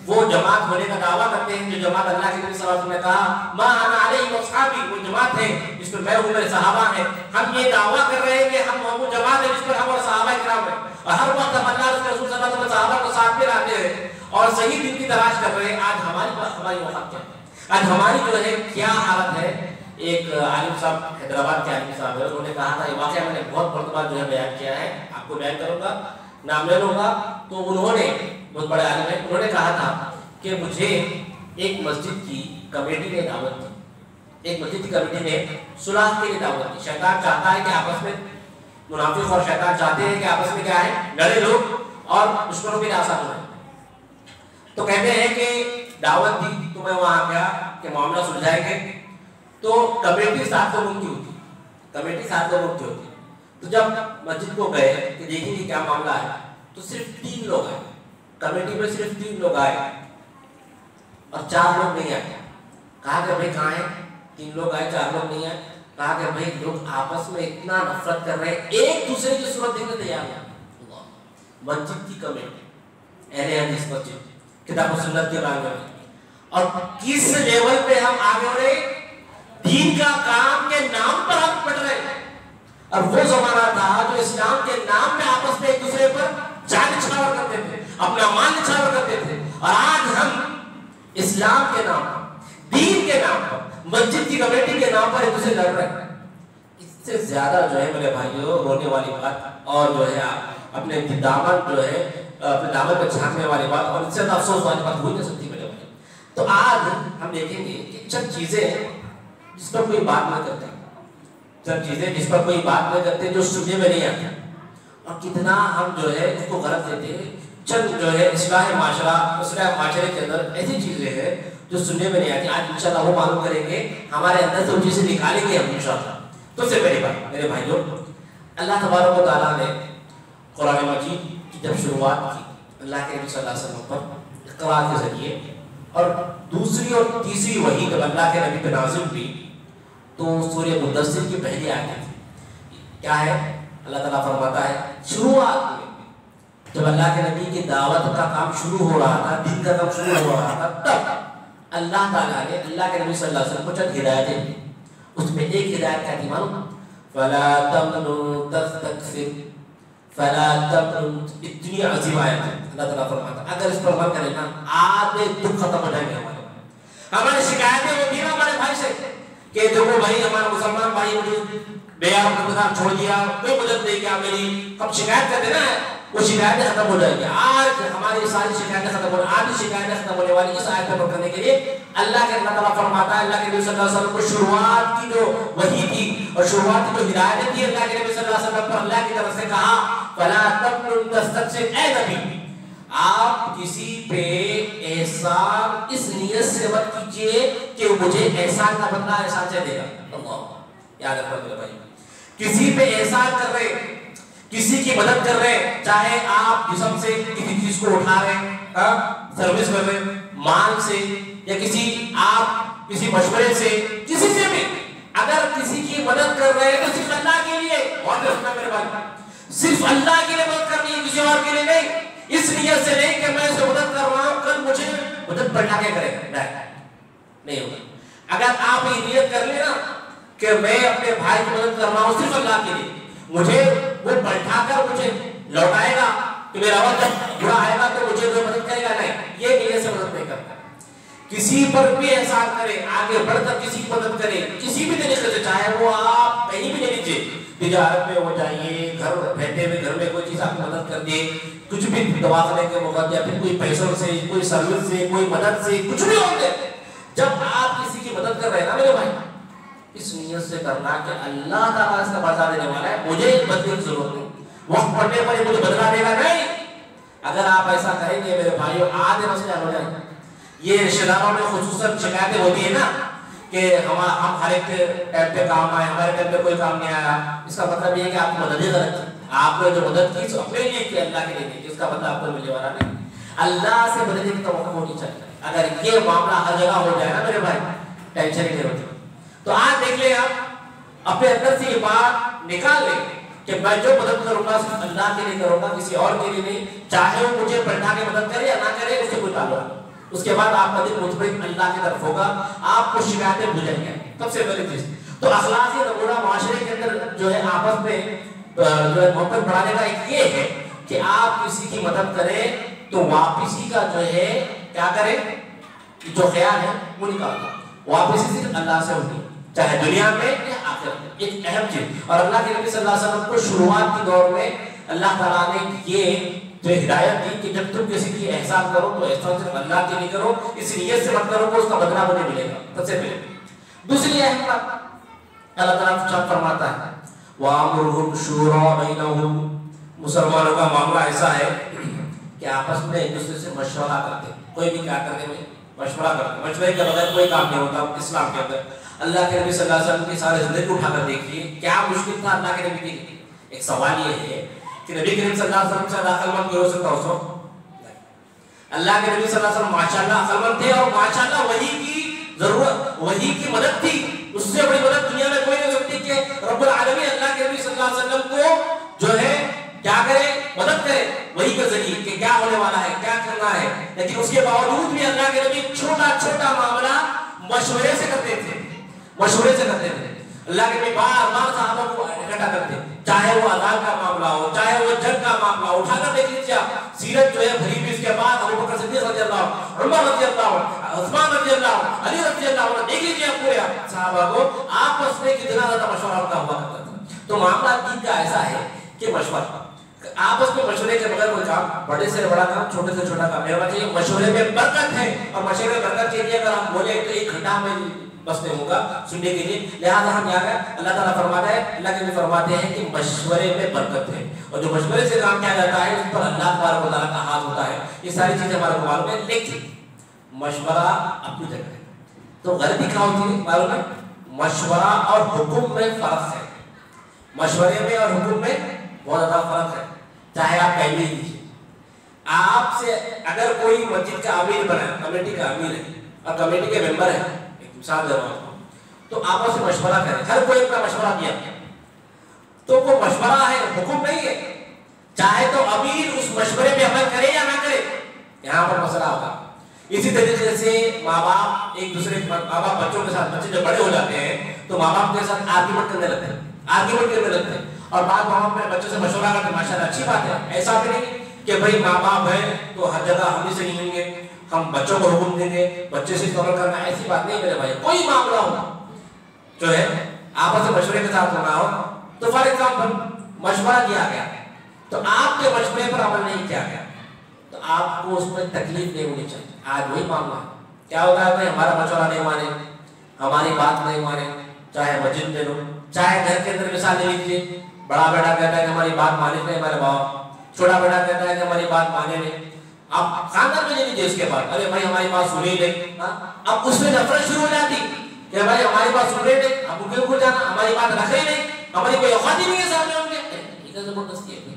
[SPEAKER 2] وہ جماعت ہونے کا دعویٰ کرتے ہیں، جو جماعت اللہ کے نبی صلی اللہ علیہ وسلم نے کہا ما انا علیہ واصحابی، وہ جماعت ہے جس پر میں ہوں، میرے صحابہ ہیں۔ ہم یہ دعویٰ کر رہے ہیں کہ ہم وہ جماعت ہے جس پر ہم اور صحابہ کرام ہیں، اور ہر وقت ہم اللہ کے رسول صلی اللہ علیہ وسلم صحابہ کو ساتھ میں لاتے ہیں اور صحیح دین کی تلاش کر رہے ہیں۔ آج ہماری وقت کیا ہے؟ آج ہماری جو ہے کیا حالت ہے؟ ایک عالم صاحب حیدرآباد کے عالم صاحب ہے، انہوں نے کہا تھا، یہ واقعہ میں نے بہت مرتبہ جو ہے بیان کیا ہے، آپ کو بیان کروں گا، نام لے لوں گا۔ تو انہوں نے، بہت بڑے عالم ہیں، انہوں نے کہا تھا کہ مجھے ایک مسجد کی کمیٹی نے دعوت دی، ایک مسجد کی کمیٹی نے صلح کے لیے دعوت دی۔ شیطان چاہتا ہے کہ آپس میں منافق اور شیطان چاہتے ہیں کہ آپس میں کیا ہے لڑے لوگ اور دشمنوں کے لیے آسان ہو۔ تو کہتے ہیں کہ دعوت دی تو میں وہاں گیا کہ معاملہ سلجھائیں گے، تو کمیٹی 7 لوگوں کی ہوتی، کمیٹی 7 لوگوں کی ہوتی۔ تو جب مسجد کو گئے کہ دیکھیں کہ کیا معاملہ ہے، تو صرف 3 لوگ آئے، کمیٹی میں صرف 3 لوگ آئے اور 4 لوگ نہیں آئے۔ کہا کہ بھائی کہاں ہیں؟ 3 لوگ آئے، 4 لوگ نہیں آئے۔ کہا کہ بھائی لوگ آپس میں اتنا نفرت کر رہے ہیں، ایک دوسرے کی صورت دیکھنے تیار ہیں۔ مسجد کی کمیٹی، اہل حدیث مسجد، کتاب و سنت کے بارے میں، اور کس لیول پہ ہم آگے ہو رہے، دین کا کام کے نام پر ہم پڑھ رہے ہیں۔ اور وہ زمانہ تھا جو اسلام کے نام میں آپس میں ایک دوسرے پر جان نچھاور کرتے تھے، اپنا مال نچھاور کرتے تھے، اور آج ہم اسلام کے نام پر، دین کے نام پر، مسجد کی کمیٹی کے نام پر ایک دوسرے لڑ رہے ہیں۔ اس سے زیادہ جو ہے میرے بھائیوں رونے والی بات اور جو ہے اپنے دامن جو ہے اپنے دامن پر جھانکنے والی بات اور اس سے افسوس والی بات ہوئی نہیں سکتی میرے بھائی۔ تو آج ہم دیکھیں گے کہ چند چیزیں جس پر کوئی بات نہ کرتے، چند چیزیں جس پر کوئی بات نہ کرتے جو سننے میں نہیں آتی، اور کتنا ہم جو ہے اس کو غلط دیتے ہیں۔ چند جو ہے اصلاح معاشرے کے اندر ایسی چیزیں ہیں جو سننے میں نہیں آتی، آج انشاءاللہ وہ معلوم کریں گے، ہمارے اندر سے وہ چیزیں نکالیں گے ہم انشاءاللہ۔ تو سے پہلی بات میرے بھائیوں، اللہ تبارک و تعالیٰ نے قرآن مجید کی جب شروعات کی اللہ کے نبی صلی اللہ علیہ وسلم پر اقرا کے ذریعے، اور دوسری اور تیسری وحی جب اللہ کے نبی پہ نازل ہوئی تو سورہ مدثر کی پہلی آیت تھی۔ کیا ہے؟ اللہ تعالیٰ فرماتا ہے شروعات میں جب اللہ کے نبی کی دعوت کا کام شروع ہو رہا تھا، دین کا کام شروع ہو رہا تھا، تب اللہ تعالیٰ نے اللہ کے نبی صلی اللہ علیہ وسلم کو چند ہدایتیں دی۔ اس میں ایک ہدایت کیا تھی معلوم؟ فلا تمنن تستكثر فلا تمنن، اتنی عظیم آیت ہے۔ اللہ تعالیٰ فرماتا ہے اگر اس پر عمل کریں نا آدھے دکھ ختم ہو جائیں گے ہماری شکایتیں ہوتی ہیں ہمارے بھائی سے کہ دیکھو بھائی ہمارا مسلمان بھائی مجھے بے یار چھوڑ دیا، کوئی مدد نہیں کیا میری، ہم شکایت کرتے نا وہ شکایتیں ختم ہو جائیں گی. آج ہماری ساری شکایتیں ختم ہو آدھی شکایتیں ختم ہونے والی اس آیت کو کرنے کے لیے اللہ کے اللہ تعالیٰ فرماتا ہے, اللہ کے نبی صلی اللہ علیہ وسلم کو شروعات کی جو وحی تھی اور شروعات کی جو ہدایت تھی اللہ کے نبی صلی اللہ علیہ وسلم پر اللہ کی طرف سے کہا فلا تمنن تستكثر, اے نبی آپ کسی پہ احسان اس نیت سے مت کیجئے کہ مجھے احسان کا بدلہ احسان سے دے گا. اللہ یاد رکھو میرے بھائی, کسی پہ احسان کر رہے, کسی کی مدد کر رہے, چاہے آپ جسم سے کسی چیز کو اٹھا رہے ہیں, سروس کر رہے ہیں مال سے, یا کسی آپ کسی مشورے سے, کسی سے بھی اگر کسی کی مدد کر رہے ہیں تو صرف اللہ کے لیے, اور رکھنا میرے بھائی, صرف اللہ کے لیے مدد کرنی ہے, کسی اور کے لیے نہیں. اس نیت سے نہیں کہ میں اسے مدد کر رہا ہوں کل مجھے مدد بڑھا کے کرے گا, نہیں ہوگا. اگر آپ یہ نیت کر لیں نا کہ میں اپنے بھائی کی مدد کر رہا ہوں صرف اللہ کے لیے, مجھے وہ بڑھا کر مجھے لوٹائے گا کہ میرا وقت جب برا آئے گا تو مجھے وہ مدد کرے گا, نہیں, یہ نیت سے مدد نہیں کرتا. کسی پر بھی احسان کرے, آگے بڑھ کر کسی کی مدد کرے کسی بھی طریقے سے, چاہے وہ آپ کہیں بھی لے لیجیے, تجارت میں ہو جائیے, گھر بیٹھے ہوئے گھر میں کوئی چیز آپ کی مدد کر دے, کچھ بھی دواخانے کے وقت یا پھر کوئی پیسوں سے, کوئی سروس سے, کوئی مدد سے, کچھ بھی ہوتے, جب آپ کسی کی مدد کر رہے ہیں نا میرے بھائی, اس نیت سے کرنا کہ اللہ تعالیٰ اس کا بدلہ دینے والا ہے, مجھے بدلے کی ضرورت نہیں, وقت پڑنے پر مجھے بدلہ دے گا, نہیں. اگر آپ ایسا کریں گے میرے بھائیوں آدھے مسئلے حل ہو جائیں گے. یہ رشتہ داروں میں خصوصاً شکایتیں ہوتی ہیں نا کہ ہم ہر ایک ٹائم پہ کام آئے, ہمارے ٹائم پہ کوئی کام نہیں آیا. اس کا مطلب یہ ہے کہ آپ کی مدد ہی غلط ہے. آپ نے جو مدد کی اپنے لیے کی, اللہ کے لیے نہیں, اس کا مطلب آپ کو ملنے والا نہیں. اللہ سے مدد کی توقع ہونی چاہیے. اگر یہ معاملہ ہر جگہ ہو جائے نا میرے بھائی, ٹینشن ہی نہیں ہوتی. تو آج دیکھ لیں آپ اپنے اندر سے یہ بات نکال لیں کہ میں جو مدد کروں گا صرف اللہ کے لیے کروں گا, کسی اور کے لیے نہیں, چاہے وہ مجھے بڑھا کے مدد کرے یا نہ کرے اس سے کوئی تعلق نہیں. اس کے بعد آپ کا دل مطمئن اللہ کی طرف ہوگا, آپ کو شکایتیں بھول جائیں گے. سب سے پہلی چیز تو اخلاقی نمونہ معاشرے کے اندر جو ہے آپس میں جو ہے محبت بڑھانے کا ایک یہ ہے کہ آپ کسی کی مدد کریں تو واپسی کا جو ہے کیا کریں, جو خیال ہے وہ نکال دو. واپسی صرف اللہ سے ہوگی, چاہے دنیا میں یا آخرت میں, ایک اہم چیز. اور اللہ کے نبی صلی اللہ علیہ وسلم کو شروعات کے دور میں اللہ تعالیٰ نے یہ جو ہدایت دی کہ جب تم کسی کی احسان کرو تو احسان صرف اللہ کے لیے کرو, اس نیت سے مت کرو کہ اس کا بدلہ مجھے ملے گا. سب سے پہلے دوسری اہم بات اللہ تعالیٰ فرماتا ہے وَأَمْرُهُمْ شُورَىٰ بَيْنَهُمْ, مسلمانوں کا معاملہ ایسا ہے کہ آپس میں ایک دوسرے سے مشورہ کرتے, کوئی بھی کیا کرتے ہیں مشورہ کرتے, مشورے کے بغیر کوئی کام نہیں ہوتا اسلام کے اندر. اللہ کے نبی صلی اللہ علیہ وسلم کی سارے زندگی کو اٹھا کر دیکھیے کیا مشکل تھا اللہ کے نبی کے. ایک سوال یہ ہے کہ نبی کریم صلی اللہ علیہ وسلم سے عقل مند کوئی ہو سکتا ہو؟ اللہ کے نبی صلی اللہ علیہ وسلم ماشاءاللہ عقل مند تھے اور ماشاءاللہ وحی کی ضرورت, وحی کی مدد تھی. اس سے بڑی مدد دنیا میں کوئی نہیں ہو سکتی کہ رب العالمین اللہ کے نبی صلی اللہ علیہ وسلم کو جو ہے کیا کرے, مدد کرے وحی کے ذریعے کہ کیا ہونے والا ہے, کیا کرنا ہے. لیکن اس کے باوجود بھی اللہ کے نبی چھوٹا چھوٹا معاملہ مشورے سے کرتے تھے, مشورے سے کرتے تھے. اللہ کے نبی بار بار صحابہ کو اکٹھا کرتے, چاہے وہ اذان کا معاملہ ہو, چاہے وہ جنگ کا معاملہ ہو. اٹھا کر دیکھ لیجیے سیرت جو ہے بھری ہوئی, اس کے بعد ابو بکر صدیق رضی اللہ عنہ, عمر رضی اللہ عنہ, عثمان رضی اللہ عنہ, علی رضی اللہ عنہ, دیکھ لیجیے پورے صحابہ کو آپس میں کتنا زیادہ مشورہ ہوتا ہوا کرتا تھا. تو معاملہ دین کا ایسا ہے کہ مشورہ, آپس میں مشورے کے بغیر کوئی کام, بڑے سے بڑا کام, چھوٹے سے چھوٹا کام, میرا مطلب یہ مشورے میں برکت ہے. اور مشورے میں برکت کے لیے اگر ہم بولے تو 1 گھنٹہ میں بس نہیں ہوگا سننے کے لیے. لہٰذا ہم یہاں گئے, اللہ تعالیٰ فرماتا ہے, اللہ کے بھی فرماتے ہیں کہ مشورے میں برکت ہے, اور جو مشورے سے کام کیا جاتا ہے اس پر اللہ تبارک و تعالیٰ کا ہاتھ ہوتا ہے. یہ ساری چیزیں ہمارے کو معلوم ہے, لیکن مشورہ اپنی جگہ ہے. تو غلطی کیا ہوتی ہے معلوم ہے, مشورہ اور حکم میں فرق ہے. مشورے میں اور حکم میں بہت زیادہ فرق ہے. چاہے آپ کہیں بھی لیجیے, آپ سے اگر کوئی مسجد کا امیر بنا ہے, کمیٹی کا امیر ہے اور کمیٹی کے ممبر ہے, مثال دے رہا ہوں, تو آپس میں مشورہ کریں, ہر کوئی اپنا مشورہ دیا تو وہ مشورہ ہے, حکم نہیں ہے. چاہے تو امیر اس مشورے پہ عمل کرے یا نہ کرے, یہاں پر مسئلہ ہوگا. اسی طریقے سے ماں باپ ایک دوسرے, ماں باپ بچوں کے ساتھ, بچے جب بڑے ہو جاتے ہیں تو ماں باپ کے ساتھ آرگیومنٹ کرنے لگتے ہیں, آرگیومنٹ کرنے لگتے ہیں. اور بعض ماں باپ اپنے بچوں سے مشورہ کرتے ہیں, ماشاءاللہ اچھی بات ہے. ایسا بھی نہیں کہ بھائی ماں باپ ہیں تو ہر جگہ ہم ہی سے نہیں گے, ہم بچوں کو حکم دیں گے, بچے سے عمل کرنا, ایسی بات نہیں میرے بھائی. کوئی معاملہ ہو جو ہے آپس میں مشورے کے ساتھ ہونا ہو, تو فار ایگزامپل مشورہ دیا گیا تو آپ کے مشورے پر عمل نہیں کیا گیا تو آپ کو اس میں تکلیف نہیں ہونی چاہیے. آج وہی معاملہ ہے. کیا ہوتا ہے بھائی ہمارا مشورہ نہیں مانے, ہماری بات نہیں مانے, چاہے مسجد میں لو, چاہے گھر کے اندر مثال لے لیجیے, بڑا بیٹا کہتا ہے کہ ہماری بات مانے نہیں ہمارے باپ, چھوٹا بیٹا کہتا ہے کہ ہماری بات مانے نہیں. اب خاندان میں لے لیجیے اس کے بعد, ارے بھائی ہماری بات سنی نہیں, اب اس میں نفرت شروع ہو جاتی کہ بھائی ہماری بات سن رہے نہیں, اب کیوں کھل جانا, ہماری بات رکھ رہے نہیں, ہماری کوئی اوقات ہی نہیں ہے سامنے ان کے. یہ زبردستی ہے.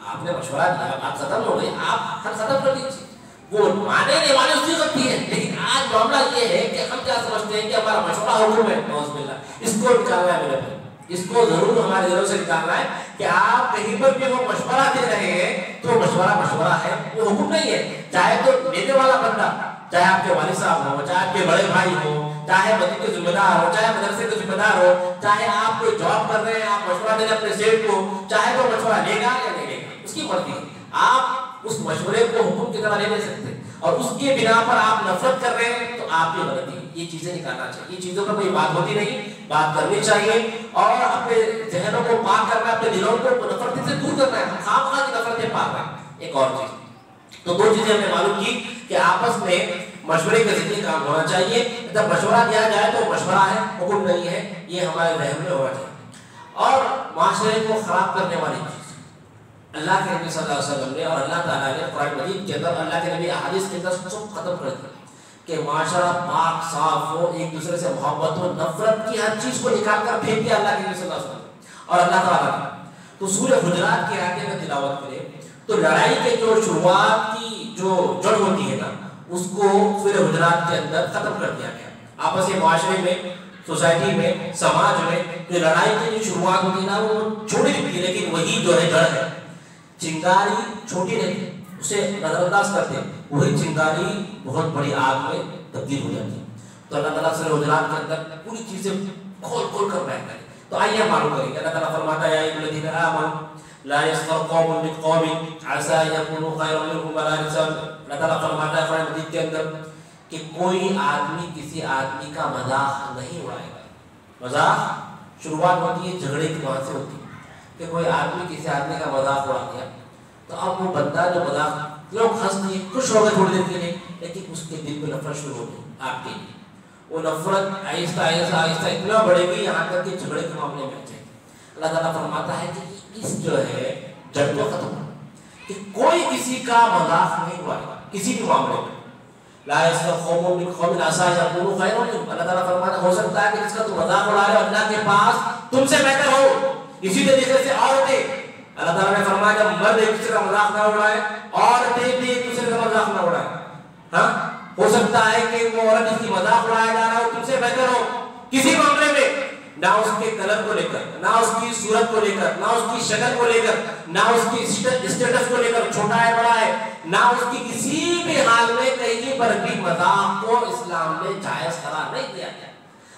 [SPEAKER 2] آپ نے مشورہ دیا, آپ ختم ہو گئی, آپ ختم کر دیجیے. وہ مانے نہیں مانے اس کی غلطی ہے, لیکن آج معاملہ یہ ہے کہ ہم کیا سمجھتے ہیں کہ ہمارا مشورہ حکم ہے. نعوذ باللہ, اس کو نکالنا ہے میرے بھائی, اس کو ضرور ہمارے دلوں سے نکالنا ہے کہ آپ کہیں پر بھی وہ مشورہ دے رہے ہیں تو مشورہ ہے, وہ حکم نہیں ہے. چاہے تو دینے والا بندہ, چاہے آپ کے والد صاحب ہو, چاہے آپ کے بڑے بھائی ہو, چاہے مسجد کے ذمہ دار ہو, چاہے مدرسے کے ذمہ دار ہو, چاہے آپ کوئی جاب کر رہے ہیں, آپ مشورہ دے رہے ہیں اپنے سیٹ کو, چاہے تو مشورہ لے گا یا نہیں لے گا, اس کی مرضی ہے. آپ اس مشورے کو حکم کی طرح نہیں لے سکتے, اور اس کے بنا پر آپ نفرت کر رہے ہیں تو آپ کی غلطی ہے. یہ چیزیں نکالنا چاہیے, یہ چیزوں پر کوئی بات ہوتی نہیں, بات کرنی چاہیے اور اپنے ذہنوں کو پاک کرنا ہے, اپنے دلوں کو نفرت سے دور کرنا ہے. خامخواہ کی نفرتیں پاک کرنا. ایک اور چیز, تو دو چیزیں ہم نے معلوم کی کہ آپس میں مشورے کے ذریعے کام ہونا چاہیے. جب مشورہ دیا جائے تو مشورہ ہے, حکم نہیں ہے, یہ ہمارے ذہن میں ہونا چاہیے. اور معاشرے کو خراب کرنے والی چیز اللہ کے نبی صلی اللہ علیہ وسلم نے اور اللہ تعالیٰ نے قرآن مجید کے اندر, اللہ کے نبی احادیث کے اندر سب ختم کر دیا کہ معاشرہ پاک صاف ہو, ایک دوسرے سے محبت ہو, نفرت کی ہر چیز کو نکال کر پھینک دیا اللہ کے نبی صلی اللہ علیہ وسلم اور اللہ تعالیٰ نے. تو سورہ حجرات کی آیتیں میں تلاوت کریں تو لڑائی کے جو شروعات کی جو جڑ ہوتی ہے نا, اس کو سورہ حجرات کے اندر ختم کر دیا گیا. آپس کے معاشرے میں, سوسائٹی میں, سماج میں جو لڑائی کی جو شروعات ہوتی ہے نا وہ چھوٹی دکھتی ہے, لیکن وہی جو ہے جڑ ہے. چنگاری چھوٹی نہیں, اسے نظر انداز کرتے, وہی چنگاری بہت بڑی آگ میں تبدیل ہو جاتی ہے. تو اللہ تعالیٰ سورہ حجرات کے اندر پوری چیزیں کھول کھول کر بیان کریں. تو آئیے ہم معلوم کریں گے. اللہ تعالیٰ فرماتا ہے یا ایھا الذین آمنوا لا یسخر قوم من قوم عسى ان یکونوا خیرا منهم ولا نساء. اللہ تعالیٰ فرماتا ہے قرآن مجید کے اندر کہ کوئی آدمی کسی آدمی کا مذاق نہیں اڑائے گا. مذاق شروعات ہوتی ہے جھگڑے کی, وہاں سے ہوتی ہے کہ کوئی آدمی کسی آدمی کا مذاق اڑا دیا, تو اب وہ بندہ جو مذاق, لوگ ہنس دیے, خوش ہو گئے تھوڑی دیر کے لیے, لیکن اس کے دل میں نفرت شروع ہو گئی آپ کے لیے. وہ نفرت آہستہ آہستہ آہستہ اتنا بڑھے گی یہاں تک کہ جھگڑے کے معاملے میں آ جائے. اللہ تعالیٰ فرماتا ہے کہ اس جو ہے جڑ کو ختم کرنا, کہ کوئی کسی کا مذاق نہیں اڑائے گا کسی بھی معاملے میں. لا یسخر قوم من قوم عسى ان یکونوا خیرا منهم. اللہ تعالیٰ فرماتا ہے ہو سکتا ہے کہ جس کا تم مذاق اڑا رہے ہو اللہ کے پاس تم سے بہتر ہو. اسی طریقے سے عورتیں, اللہ تعالیٰ نے فرمایا جب مرد ایک دوسرے کا مذاق نہ اڑائے, عورتیں بھی ایک دوسرے کا مذاق نہ اڑائے. ہاں, ہو سکتا ہے کہ وہ عورت جس کی مذاق اڑایا جا رہا ہو تم سے بہتر ہو کسی معاملے میں, نہ اس کے کلر کو لے کر, نہ اس کی صورت کو لے کر, نہ اس کی شکل کو لے کر, نہ اس کی اسٹیٹس کو لے کر, چھوٹا ہے بڑا ہے, نہ اس کی کسی بھی حال میں کہیں پر بھی مذاق کو اسلام نے جائز قرار نہیں دیا گیا.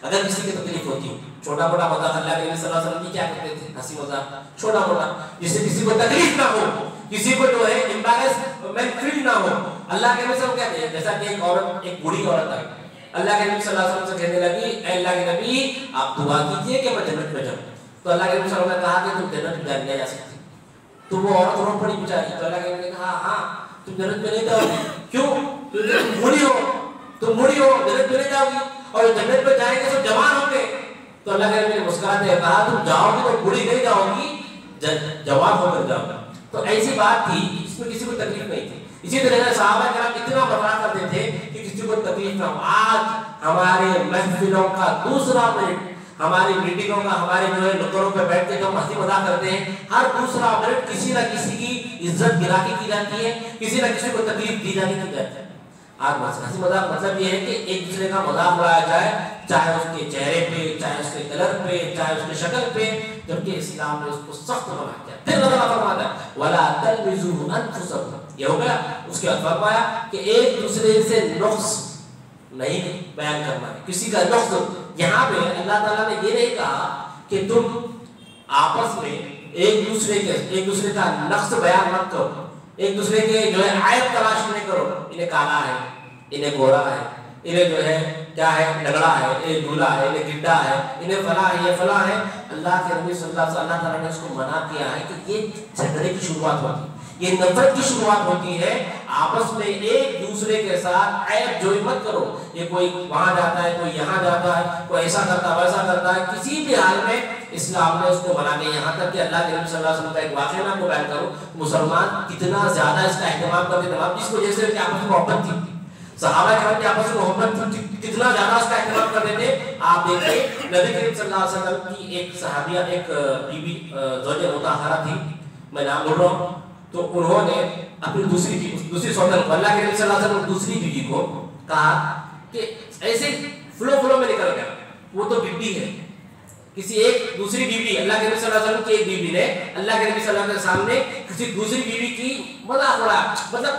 [SPEAKER 2] اگر کسی کی تکلیف ہوتی ہو, چھوٹا موٹا مذاق, اللہ کے نبی صلی اللہ علیہ وسلم کیا کرتے تھے, ہنسی مذاق چھوٹا موٹا, جس سے کسی کو تکلیف نہ ہو, کسی کو جو ہے امبیرسمنٹ فیل نہ ہو. اللہ کے نبی صلی اللہ علیہ وسلم کہتے ہیں, جیسا کہ ایک عورت, ایک بوڑھی عورت آئی, اللہ کے نبی صلی اللہ علیہ وسلم سے کہنے لگی اے اللہ کے نبی آپ دعا کیجئے کہ میں جنت میں جاؤں. تو اللہ کے نبی صلی اللہ علیہ وسلم نے کہا کہ تم جنت میں نہیں جا سکتی. تو وہ عورت رو پڑی بیچاری. تو اللہ کے نبی نے کہا ہاں تم جنت میں نہیں جاؤ گی. کیوں؟ تم بوڑھی ہو, جنت میں نہیں جاؤ گی, اور جنت میں جائیں گے سب جوان ہوں گے. تو اللہ کے نبی نے مسکراتے ہوئے کہا تم جاؤ گی تو بوڑھی نہیں جاؤ گی, جوان ہو کر جاؤ گا. تو ایسی بات تھی جس میں کسی کو تکلیف نہیں تھی. اسی طرح صحابہ کرام اتنا برا کرتے تھے کہ کسی کو تکلیف نہ ہو. آج ہمارے محفلوں کا دوسرا منٹ, ہماری میٹنگوں کا, ہمارے جو ہے نکروں پہ بیٹھ کے جو ہنسی مذاق کرتے ہیں, ہر دوسرا منٹ کسی نہ کسی کی عزت گرا کے کی جاتی ہے, کسی نہ کسی کو تکلیف دی جاتی ہے. آج ہنسی مذاق مطلب یہ ہے کہ ایک دوسرے کا مذاق اڑایا جائے, چاہے اس کے چہرے پہ, چاہے اس کے کلر پہ, چاہے اس کی شکل پہ, جبکہ اسلام نے اس کو سخت منع کیا. پھر اللہ فرماتا ہے وَلَا تَلْمِزُوا أَنفُسَكُمْ. یہ ہو گیا. اس کے بعد فرمایا کہ ایک دوسرے سے نقص نہیں بیان کرنا ہے, کسی کا نقص. یہاں پہ اللہ تعالیٰ نے یہ نہیں کہا کہ تم آپس میں ایک دوسرے کا نقص بیان مت کرو, ایک دوسرے کے جو ہے عیب تلاش نہیں کرو, انہیں کالا ہے, انہیں گورا ہے, انہیں جو ہے کیا ہے لگڑا ہے، یہ ڈھولا ہے، یہ گڈھا ہے، انہیں فلاں ہے، یہ فلاں ہے. اللہ کے نبی صلی اللہ تعالیٰ نے اس کو منع کیا ہے کہ یہ جھگڑے کی شروعات ہوتی ہے، یہ نفرت کی شروعات ہوتی ہے. آپس میں ایک دوسرے کے ساتھ عیب جوئی مت کرو. یہ کوئی وہاں جاتا ہے، کوئی یہاں جاتا ہے، کوئی ایسا کرتا ہے ویسا کرتا ہے، کسی بھی حال میں اسلام نے اس کو منع کیا. یہاں تک کہ اللہ کے نبی صلی اللہ علیہ وسلم کا ایک واقعہ میں آپ کو بیان کروں، مسلمان کتنا زیادہ اس کا اہتمام کرتے تھے، جس وجہ سے کہ آپس میں محبت تھی، صحابہ کرام کے آپس میں محبت تھی، کتنا زیادہ اس کا اہتمام کرتے تھے. آپ دیکھیں نبی کریم صلی اللہ علیہ وسلم کی ایک صحابیہ، ایک بیوی زوج مطہرہ تھی، میں نام بول رہا ہوں، تو انہوں نے اپنی دوسری سوتن اللہ کے نبی صلی اللہ علیہ وسلم دوسری بیوی کو کہا کہ ایسے فلو میں نکل گیا، وہ تو گڈی ہے. کسی ایک دوسری بیوی، اللہ کے نبی صلی اللہ علیہ وسلم کی ایک بیوی نے اللہ کے نبی صلی اللہ علیہ وسلم کے سامنے کسی دوسری بیوی کی مذاق اڑایا، مطلب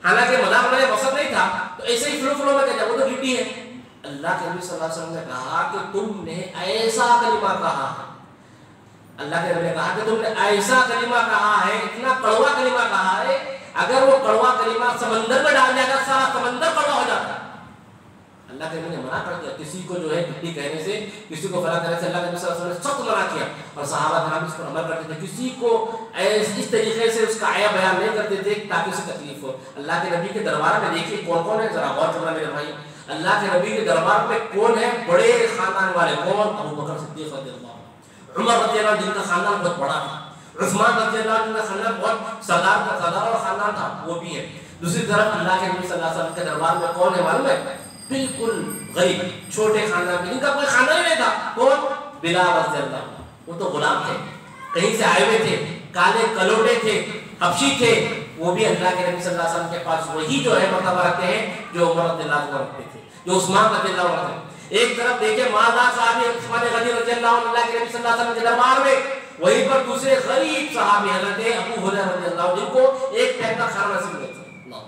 [SPEAKER 2] حالانکہ مذاق اڑانے کا مقصد نہیں تھا، تو ایسے ہی فلو میں کہا وہ تو گڈی ہے. اللہ کے نبی صلی اللہ علیہ وسلم نے کہا کہ تم نے ایسا کلمہ کہا ہے، اللہ کے نبی نے کہا کہ تم نے ایسا کلمہ کہا ہے، اتنا کڑوا کلمہ کہا ہے، اگر وہ کڑوا کلمہ سمندر میں ڈال جائے گا سارا سمندر کڑوا ہو جاتا ہے. اللہ کے نبی نے منع کر دیا کسی کو جو ہے گڈی کہنے سے، کسی کو فلاں کہنے سے. اللہ کے نبی صلی اللہ علیہ وسلم نے سخت منع کیا، اور صحابہ کرام اس پر عمل کرتے تھے. کسی کو اس طریقے سے اس کا عیب بیان نہیں کرتے تھے تاکہ اسے تکلیف ہو. اللہ کے نبی کے دربار میں دیکھیے کون کون ہے، ذرا غور کرنا میرے بھائی. اللہ کے نبی کے دربار میں کون ہے؟ بڑے خاندان والے. کون؟ ابو بکر صدیق رضی اللہ عنہ، عمر رضی اللہ عنہ جن کا خاندان بہت بڑا تھا، عثمان رضی اللہ عنہ جن کا خاندان بہت سردار اور خاندان تھا، وہ بھی ہے. دوسری طرف اللہ کے نبی صلی اللہ علیہ وسلم کے دربار میں کون ہے معلوم ہے؟ بالکل غریب چھوٹے خاندان کے، جن کا کوئی خاندان ہی نہیں تھا. کون؟ بلال رضی اللہ عنہ. وہ تو غلام تھے، کہیں سے آئے ہوئے تھے، کالے کلوٹے تھے، حبشی تھے. وہ بھی اللہ کے نبی صلی اللہ علیہ وسلم کے پاس وہی جو ہے مرتبہ رکھتے ہیں جو عمر رضی اللہ عنہ رکھتے تھے، جو عثمان رضی اللہ عنہ رکھتے. ایک طرف دیکھیں مالدار صحابی عثمان غنی رضی اللہ عنہ اللہ کے نبی صلی اللہ علیہ وسلم کے دربار میں، وہیں پر دوسرے غریب صحابی حضرت ابو ہریرہ رضی اللہ عنہ جن کو ایک ٹائم کا کھانا نصیب نہیں تھا.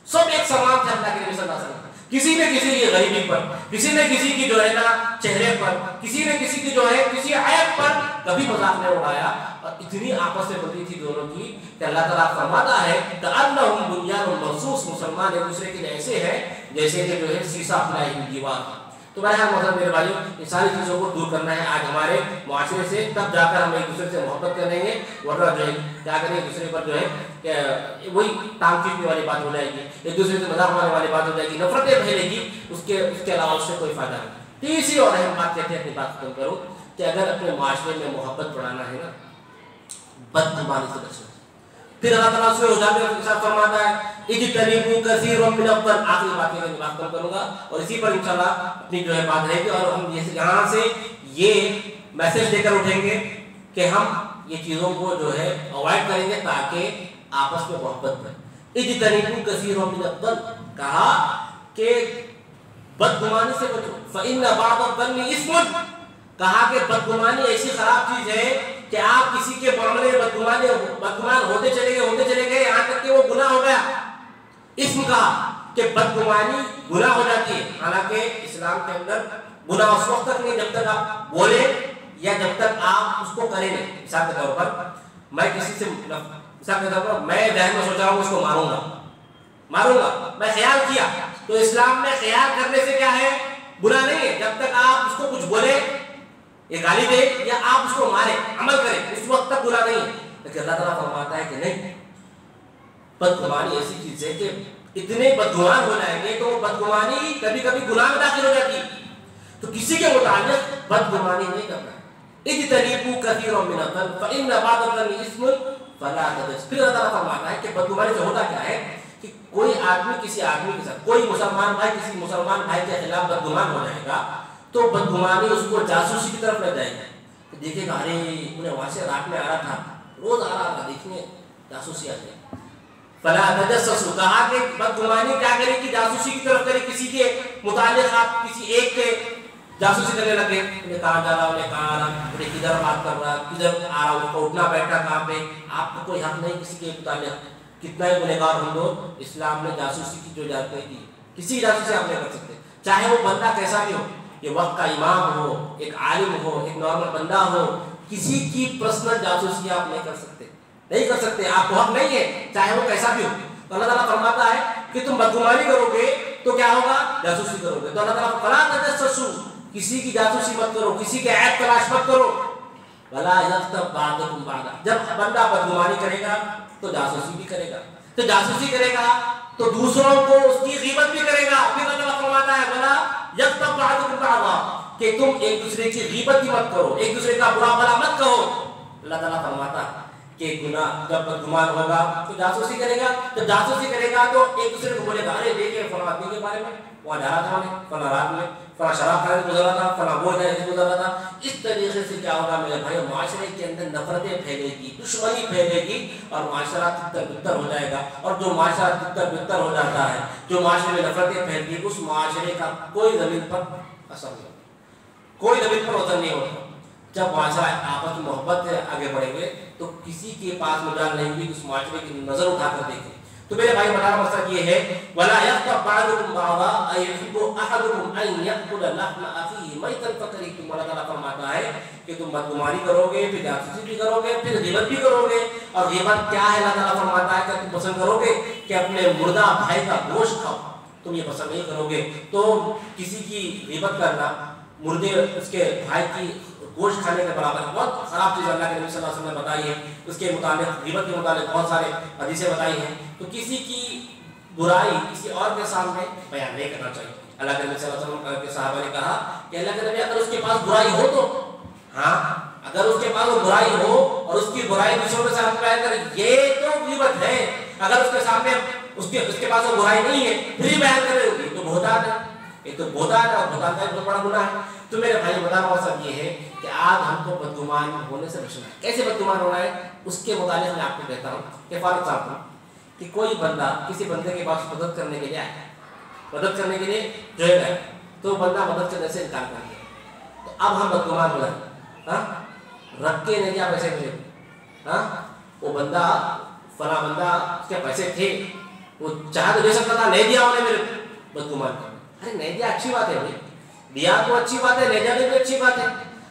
[SPEAKER 2] سب ایک سمان تھے اللہ کے نبی صلی اللہ علیہ وسلم. کسی نے کسی کی غریبی پر، کسی نے کسی کی جو ہے نا چہرے پر، کسی نے کسی کی جو ہے کسی عیب پر کبھی مذاق نہیں اڑایا. اور اتنی آپس میں بنتی تھی دونوں کی کہ اللہ تعالیٰ فرماتا ہے کأنہم بنیان مرصوص، مسلمان ایک دوسرے کے لیے ایسے ہیں جیسے کہ جو ہے سیسا پھیلائی ہوئی دیوار. تو بہرحال مطلب میرے بھائیوں ان ساری چیزوں کو دور کرنا ہے آج ہمارے معاشرے سے، تب جا کر ہم ایک دوسرے سے محبت کریں گے. ورنہ جو ہے کیا کریں ایک دوسرے پر جو ہے کہ وہی ٹانگ کھینچنے والی بات ہو جائے گی، ایک دوسرے سے مذاق اڑانے والی بات ہو جائے گی، نفرتیں پھیلے گی. اس کے علاوہ اس سے کوئی فائدہ نہیں. تیسری اور اہم بات کہتے ہیں اپنی بات ختم کرو کہ اگر اپنے معاشرے میں محبت بڑھانا ہے نا، بدگمانی سے بچنا. پھر اللہ تعالیٰ سورہ حجرات کے ساتھ فرماتا ہے اجتنبوا کثیرا من الظن. آخری بات میں بات کروں گا اور اسی پر انشاءاللہ اپنی جو ہے بات رہے گی، اور ہم یہاں سے یہ میسج دے کر اٹھیں گے کہ ہم یہ چیزوں کو جو ہے اوائڈ کریں گے تاکہ آپس میں محبت بڑھے. اجتنبوا کثیرا من الظن، کہا کہ بدگمانی سے بچو. فإن بعض الظن اثم، کہا کہ بدگمانی ایسی خراب چیز ہے کہ آپ کسی کے معاملے میں بدگمان ہوتے چلے گئے یہاں تک کہ وہ گناہ ہو گیا. اسم کہا کہ بدگمانی گناہ ہو جاتی ہے. حالانکہ اسلام کے اندر گناہ اس وقت تک نہیں جب تک آپ بولے یا جب تک آپ اس کو کریں نہیں. مثال کے طور پر میں کسی سے مثال کے طور پر میں ذہن میں سوچا ہوں اس کو ماروں گا، میں خیال کیا، تو اسلام میں خیال کرنے سے کیا ہے؟ گناہ نہیں ہے جب تک آپ اس کو کچھ بولے، یہ گالی دے یا آپ اس کو مارے، عمل کریں، اس وقت تک گناہ نہیں ہے. لیکن اللہ تعالیٰ فرماتا ہے کہ نہیں، بدگمانی ایسی چیز ہے کہ اتنے بدگمان ہو جائیں گے تو وہ بدگمانی کبھی کبھی گناہ میں داخل ہو جاتی ہے. تو کسی کے متعلق بدگمانی نہیں کرنا. اجتنبوا کثیرا من الظن فإن بعض الظن اثم فلا تجسسوا. پھر اللہ تعالیٰ فرماتا ہے کہ بدگمانی سے ہوتا کیا ہے کہ کوئی آدمی کسی آدمی کے ساتھ، کوئی مسلمان بھائی کسی مسلمان بھائی کے خلاف بدگمان ہو جائے گا تو بدگمانی اس کو جاسوسی کی طرف لے جائے گی. دیکھے گا ارے انہیں وہاں سے رات میں آ رہا تھا، روز آ رہا تھا، دیکھنے جاسوسی آ جائے. فلا تجسسوا، کہا کہ بدگمانی کیا کرے کہ جاسوسی کی طرف کرے، کسی کے متعلق آپ کسی ایک کے جاسوسی کرنے لگے، انہیں کہاں جا رہا، انہیں کہاں آ رہا، انہیں کدھر بات کر رہا، کدھر آ رہا، اس کو اٹھنا بیٹھنا کہاں پہ. آپ کو کوئی حق نہیں کسی کے متعلق. کتنا ہی گنہگار ہم لوگ، اسلام نے جاسوسی کی جو اجازت نہیں دی. کسی کی جاسوسی آپ نہیں کر سکتے، چاہے وہ بندہ کیسا بھی ہو، یہ وقت کا امام ہو، ایک عالم ہو، ایک نارمل بندہ ہو، کسی کی پرسنل جاسوسی آپ نہیں کر سکتے. آپ کو حق نہیں ہے چاہے وہ کیسا بھی ہو. تو اللہ تعالیٰ فرماتا ہے کہ تم بدگمانی کرو گے تو کیا ہوگا؟ جاسوسی کرو گے. تو اللہ تعالیٰ فلا تجسسوا، کسی کی جاسوسی مت کرو، کسی کے عیب تلاش مت کرو. ولا یغتب بعضکم بعضا، جب بندہ بدگمانی کرے گا تو جاسوسی بھی کرے گا، تو جاسوسی کرے گا تو دوسروں کو اس کی غیبت بھی کرے گا. پھر اللہ تعالیٰ فرماتا ہے ولا یغتب بعضکم بعضا، کہ تم ایک دوسرے کی غیبت بھی مت کرو، ایک دوسرے کا برا بھلا مت کہو. اللہ تعالیٰ فرماتا ہے کہ گناہ جب بدگمان ہوگا تو جاسوسی کرے گا، جب جاسوسی کرے گا تو ایک دوسرے کو بولے گا ارے دیکھیں فلاں آدمی کے بارے میں وہاں جا رہا تھا، فلاں رات میں فلاں شراب کھانے گزر رہا تھا، فلاں وہ گزر رہا تھا. اس طریقے سے کیا ہوگا میرے بھائی؟ معاشرے کے اندر نفرتیں پھیلے گی، دشمنی پھیلے گی اور معاشرہ تتر بتر ہو جائے گا. اور جو معاشرہ تتر بتر ہو جاتا ہے، جو معاشرے میں نفرتیں پھیلتی ہیں، اس معاشرے کا کوئی زمین پر اثر نہیں ہوتا، کوئی زمین پر اثر نہیں ہوتا. جب معاشرہ آپس میں محبت سے آگے بڑھیں گے تو کسی کے پاس مجال نہیں ہوگی اس معاشرے کی نظر اٹھا کر دیکھیں. تو میرے بھائی بڑا مقصد یہ ہے ولا یغتب بعضکم بعضا ایحب احدکم ان یاکل لحم اخیہ میتا فکرہتموہ. اللہ تعالیٰ فرماتا ہے کہ تم بدگمانی کرو گے، پھر جاسوسی بھی کرو گے، پھر غیبت بھی کرو گے. اور غیبت کیا ہے؟ اللہ تعالیٰ فرماتا ہے کہ تم پسند کرو گے کہ اپنے مردہ بھائی کا گوشت کھاؤ، تم یہ پسند نہیں کرو گے. تو کسی کی غیبت کرنا، مردے اس کے بھائی کی گوشت کھانے کے برابر ہے. بہت خراب چیز اللہ کے نبی صلی اللہ علیہ وسلم نے بتائی ہے. اس کے متعلق غیبت کے متعلق بہت سارے حدیثیں بتائی ہیں. تو کسی کی برائی کسی اور کے سامنے بیان نہیں کرنا چاہیے. اللہ کے نبی صلی اللہ علیہ وسلم کے صحابہ نے کہا کہ اللہ کے نبی اگر اس کے پاس برائی ہو تو ہاں، اگر اس کے پاس وہ برائی ہو اور اس کی برائی دوسروں کے سامنے بیان کرے، یہ تو غیبت ہے. اگر اس کے سامنے اس کے پاس وہ برائی نہیں ہے پھر ہی بیان کرے ہوگی تو بہتان ہے. یہ تو بہتان ہے، اور بہتان کا بہت بڑا گناہ ہے. تو میرے بھائی بتانا مقصد یہ ہے کہ آج ہم کو بدگمان ہونے سے بچنا ہے. کیسے بدگمان ہونا ہے اس کے متعلق میں آپ کو کہتا ہوں کہ فارغ صاحب کو کہ کوئی بندہ کسی بندے کے پاس مدد کرنے کے لیے آئے، مدد کرنے کے لیے جو ہے تو بندہ مدد کرنے سے انکار کر دیا. تو اب ہم بدگمان ہو جائیں، ہاں رکھ کے نہیں کیا پیسے ملے، ہاں وہ بندہ فلاں بندہ اس کے پیسے تھے، وہ چاہے تو دے سکتا تھا، نہیں دیا انہیں، میرے بدگمان کر. ارے نہیں دیا اچھی بات ہے بھائی، دیا تو اچھی بات ہے، لے جانے بھی اچھی بات ہے.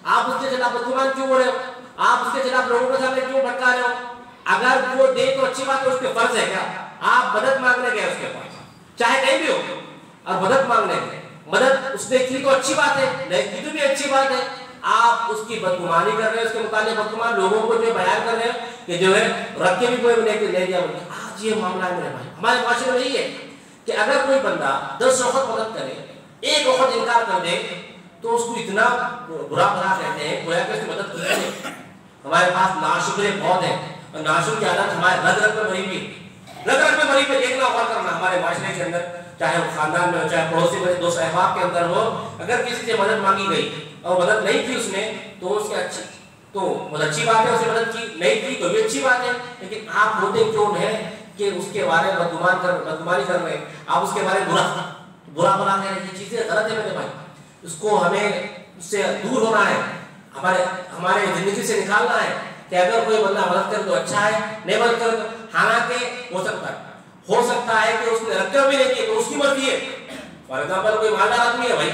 [SPEAKER 2] آپ اس کے خلاف بدگمان کیوں ہو رہے ہو؟ آپ اس کے خلاف لوگوں کے سامنے کیوں بھٹکا رہے ہو؟ اگر وہ دے تو اچھی بات ہے، اس کے فرض ہے کیا؟ آپ مدد مانگنے گئے اس کے پاس، چاہے نہیں بھی ہو، اور مدد مانگنے گئے، مدد اس نے کی تو اچھی بات ہے، نہیں کی تو بھی اچھی بات ہے. آپ اس کی بدگمانی کر رہے ہیں، اس کے متعلق بدگمان لوگوں کو جو بیان کر رہے ہیں کہ جو ہے رکھ کے بھی کوئی لے دیا. آج یہ معاملہ ہے میرے بھائی ہمارے معاشرے میں یہی ہے کہ اگر کوئی بندہ 10 وقت مدد کرے، ایک وقت انکار کر دے تو اس کو اتنا برا بھلا کہتے ہیں گویا کہ اس کی مدد کی ہے. ہمارے پاس ناشکرے بہت ہیں اور ناشکر کی عادت ہمارے رگ رگ میں بھری ہوئی، رگ رگ میں بھری ہوئی. دیکھنا غور کرنا ہمارے معاشرے کے اندر، چاہے وہ خاندان میں ہو، چاہے پڑوسی میں، دوست احباب کے اندر ہو، اگر کسی سے مدد مانگی گئی اور مدد نہیں کی اس نے تو اس کے اچھی تو بہت اچھی بات ہے، اسے مدد کی، نہیں کی تو بھی اچھی بات ہے. لیکن آپ ہوتے کیوں ہیں کہ اس کے بارے میں بدگمانی کر رہے ہیں، آپ اس کے بارے میں برا بنا رہے ہیں. یہ چیزیں غلط ہے میرے بھائی، اس کو ہمیں اس سے دور ہونا ہے، ہمارے زندگی سے نکالنا ہے. کہ اگر کوئی بندہ مدد کرے تو اچھا ہے، نہیں مدد کرے تو حالانکہ ہو سکتا ہے کہ اس نے رکھ کر بھی نہیں کی تو اس کی مرضی ہے. فار ایگزامپل کوئی مالدار آدمی ہے بھائی،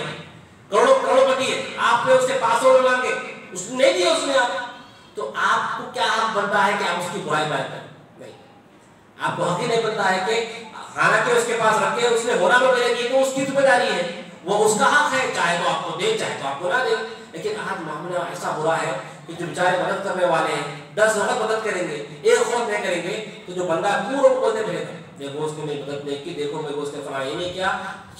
[SPEAKER 2] کروڑوں پتی ہے، آپ نے اس سے 500 روپے مانگے، اس نے نہیں دیا اس نے، آپ تو آپ کو کیا حق بنتا ہے کہ آپ اس کی برائی بیان کریں؟ نہیں، آپ کو حق ہی نہیں بنتا ہے کہ حالانکہ اس کے پاس رکھے، اس نے ہونا میں میرے کی تو اس کی ذمہ داری ہے، وہ اس کا حق ہے، چاہے تو آپ کو دے چاہے تو آپ کو نہ دے. لیکن آج معاملہ ایسا برا ہے کہ جو بیچارے مدد کرنے والے ہیں 10 وقت مدد کریں گے، ایک وقت نہیں کریں گے تو جو بندہ پورا بولتے پھرے گا دیکھو اس نے میری مدد نہیں کی، دیکھو میرے کو اس نے فلاں یہ نہیں کیا،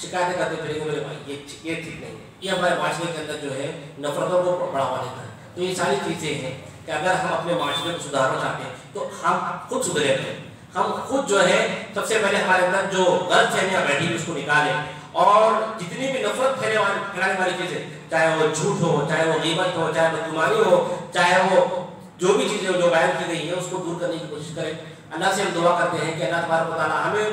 [SPEAKER 2] شکایتیں کرتے پھریں گے. میرے بھائی یہ ٹھیک نہیں ہے، یہ ہمارے معاشرے کے اندر جو ہے نفرتوں کو بڑھاوا دیتا ہے. تو یہ ساری چیزیں ہیں کہ اگر ہم اپنے معاشرے کو سدھارنا چاہتے ہیں تو ہم خود سدھرے رہیں، ہم خود جو ہے سب سے پہلے ہمارے اندر جو غلط فہمیاں بیٹھی اس کو نکالیں، اور جتنی بھی نفرت پھیلانے والی چیزیں، چاہے وہ جھوٹ ہو، چاہے وہ غیبت ہو، چاہے بدگمانی ہو، چاہے وہ جو بھی چیزیں جو بیان کی گئی ہیں اس کو دور کرنے کی کوشش کریں. اللہ سے ہم دعا کرتے ہیں کہ اللہ تبارک و تعالیٰ ہمیں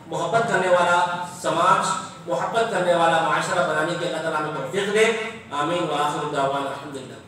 [SPEAKER 2] محبت کرنے والا سماج، محبت کرنے والا معاشرہ بنانے کی اللہ تعالیٰ ہمیں توفیق دے. آمین. وآخر دعوانا الحمدللہ.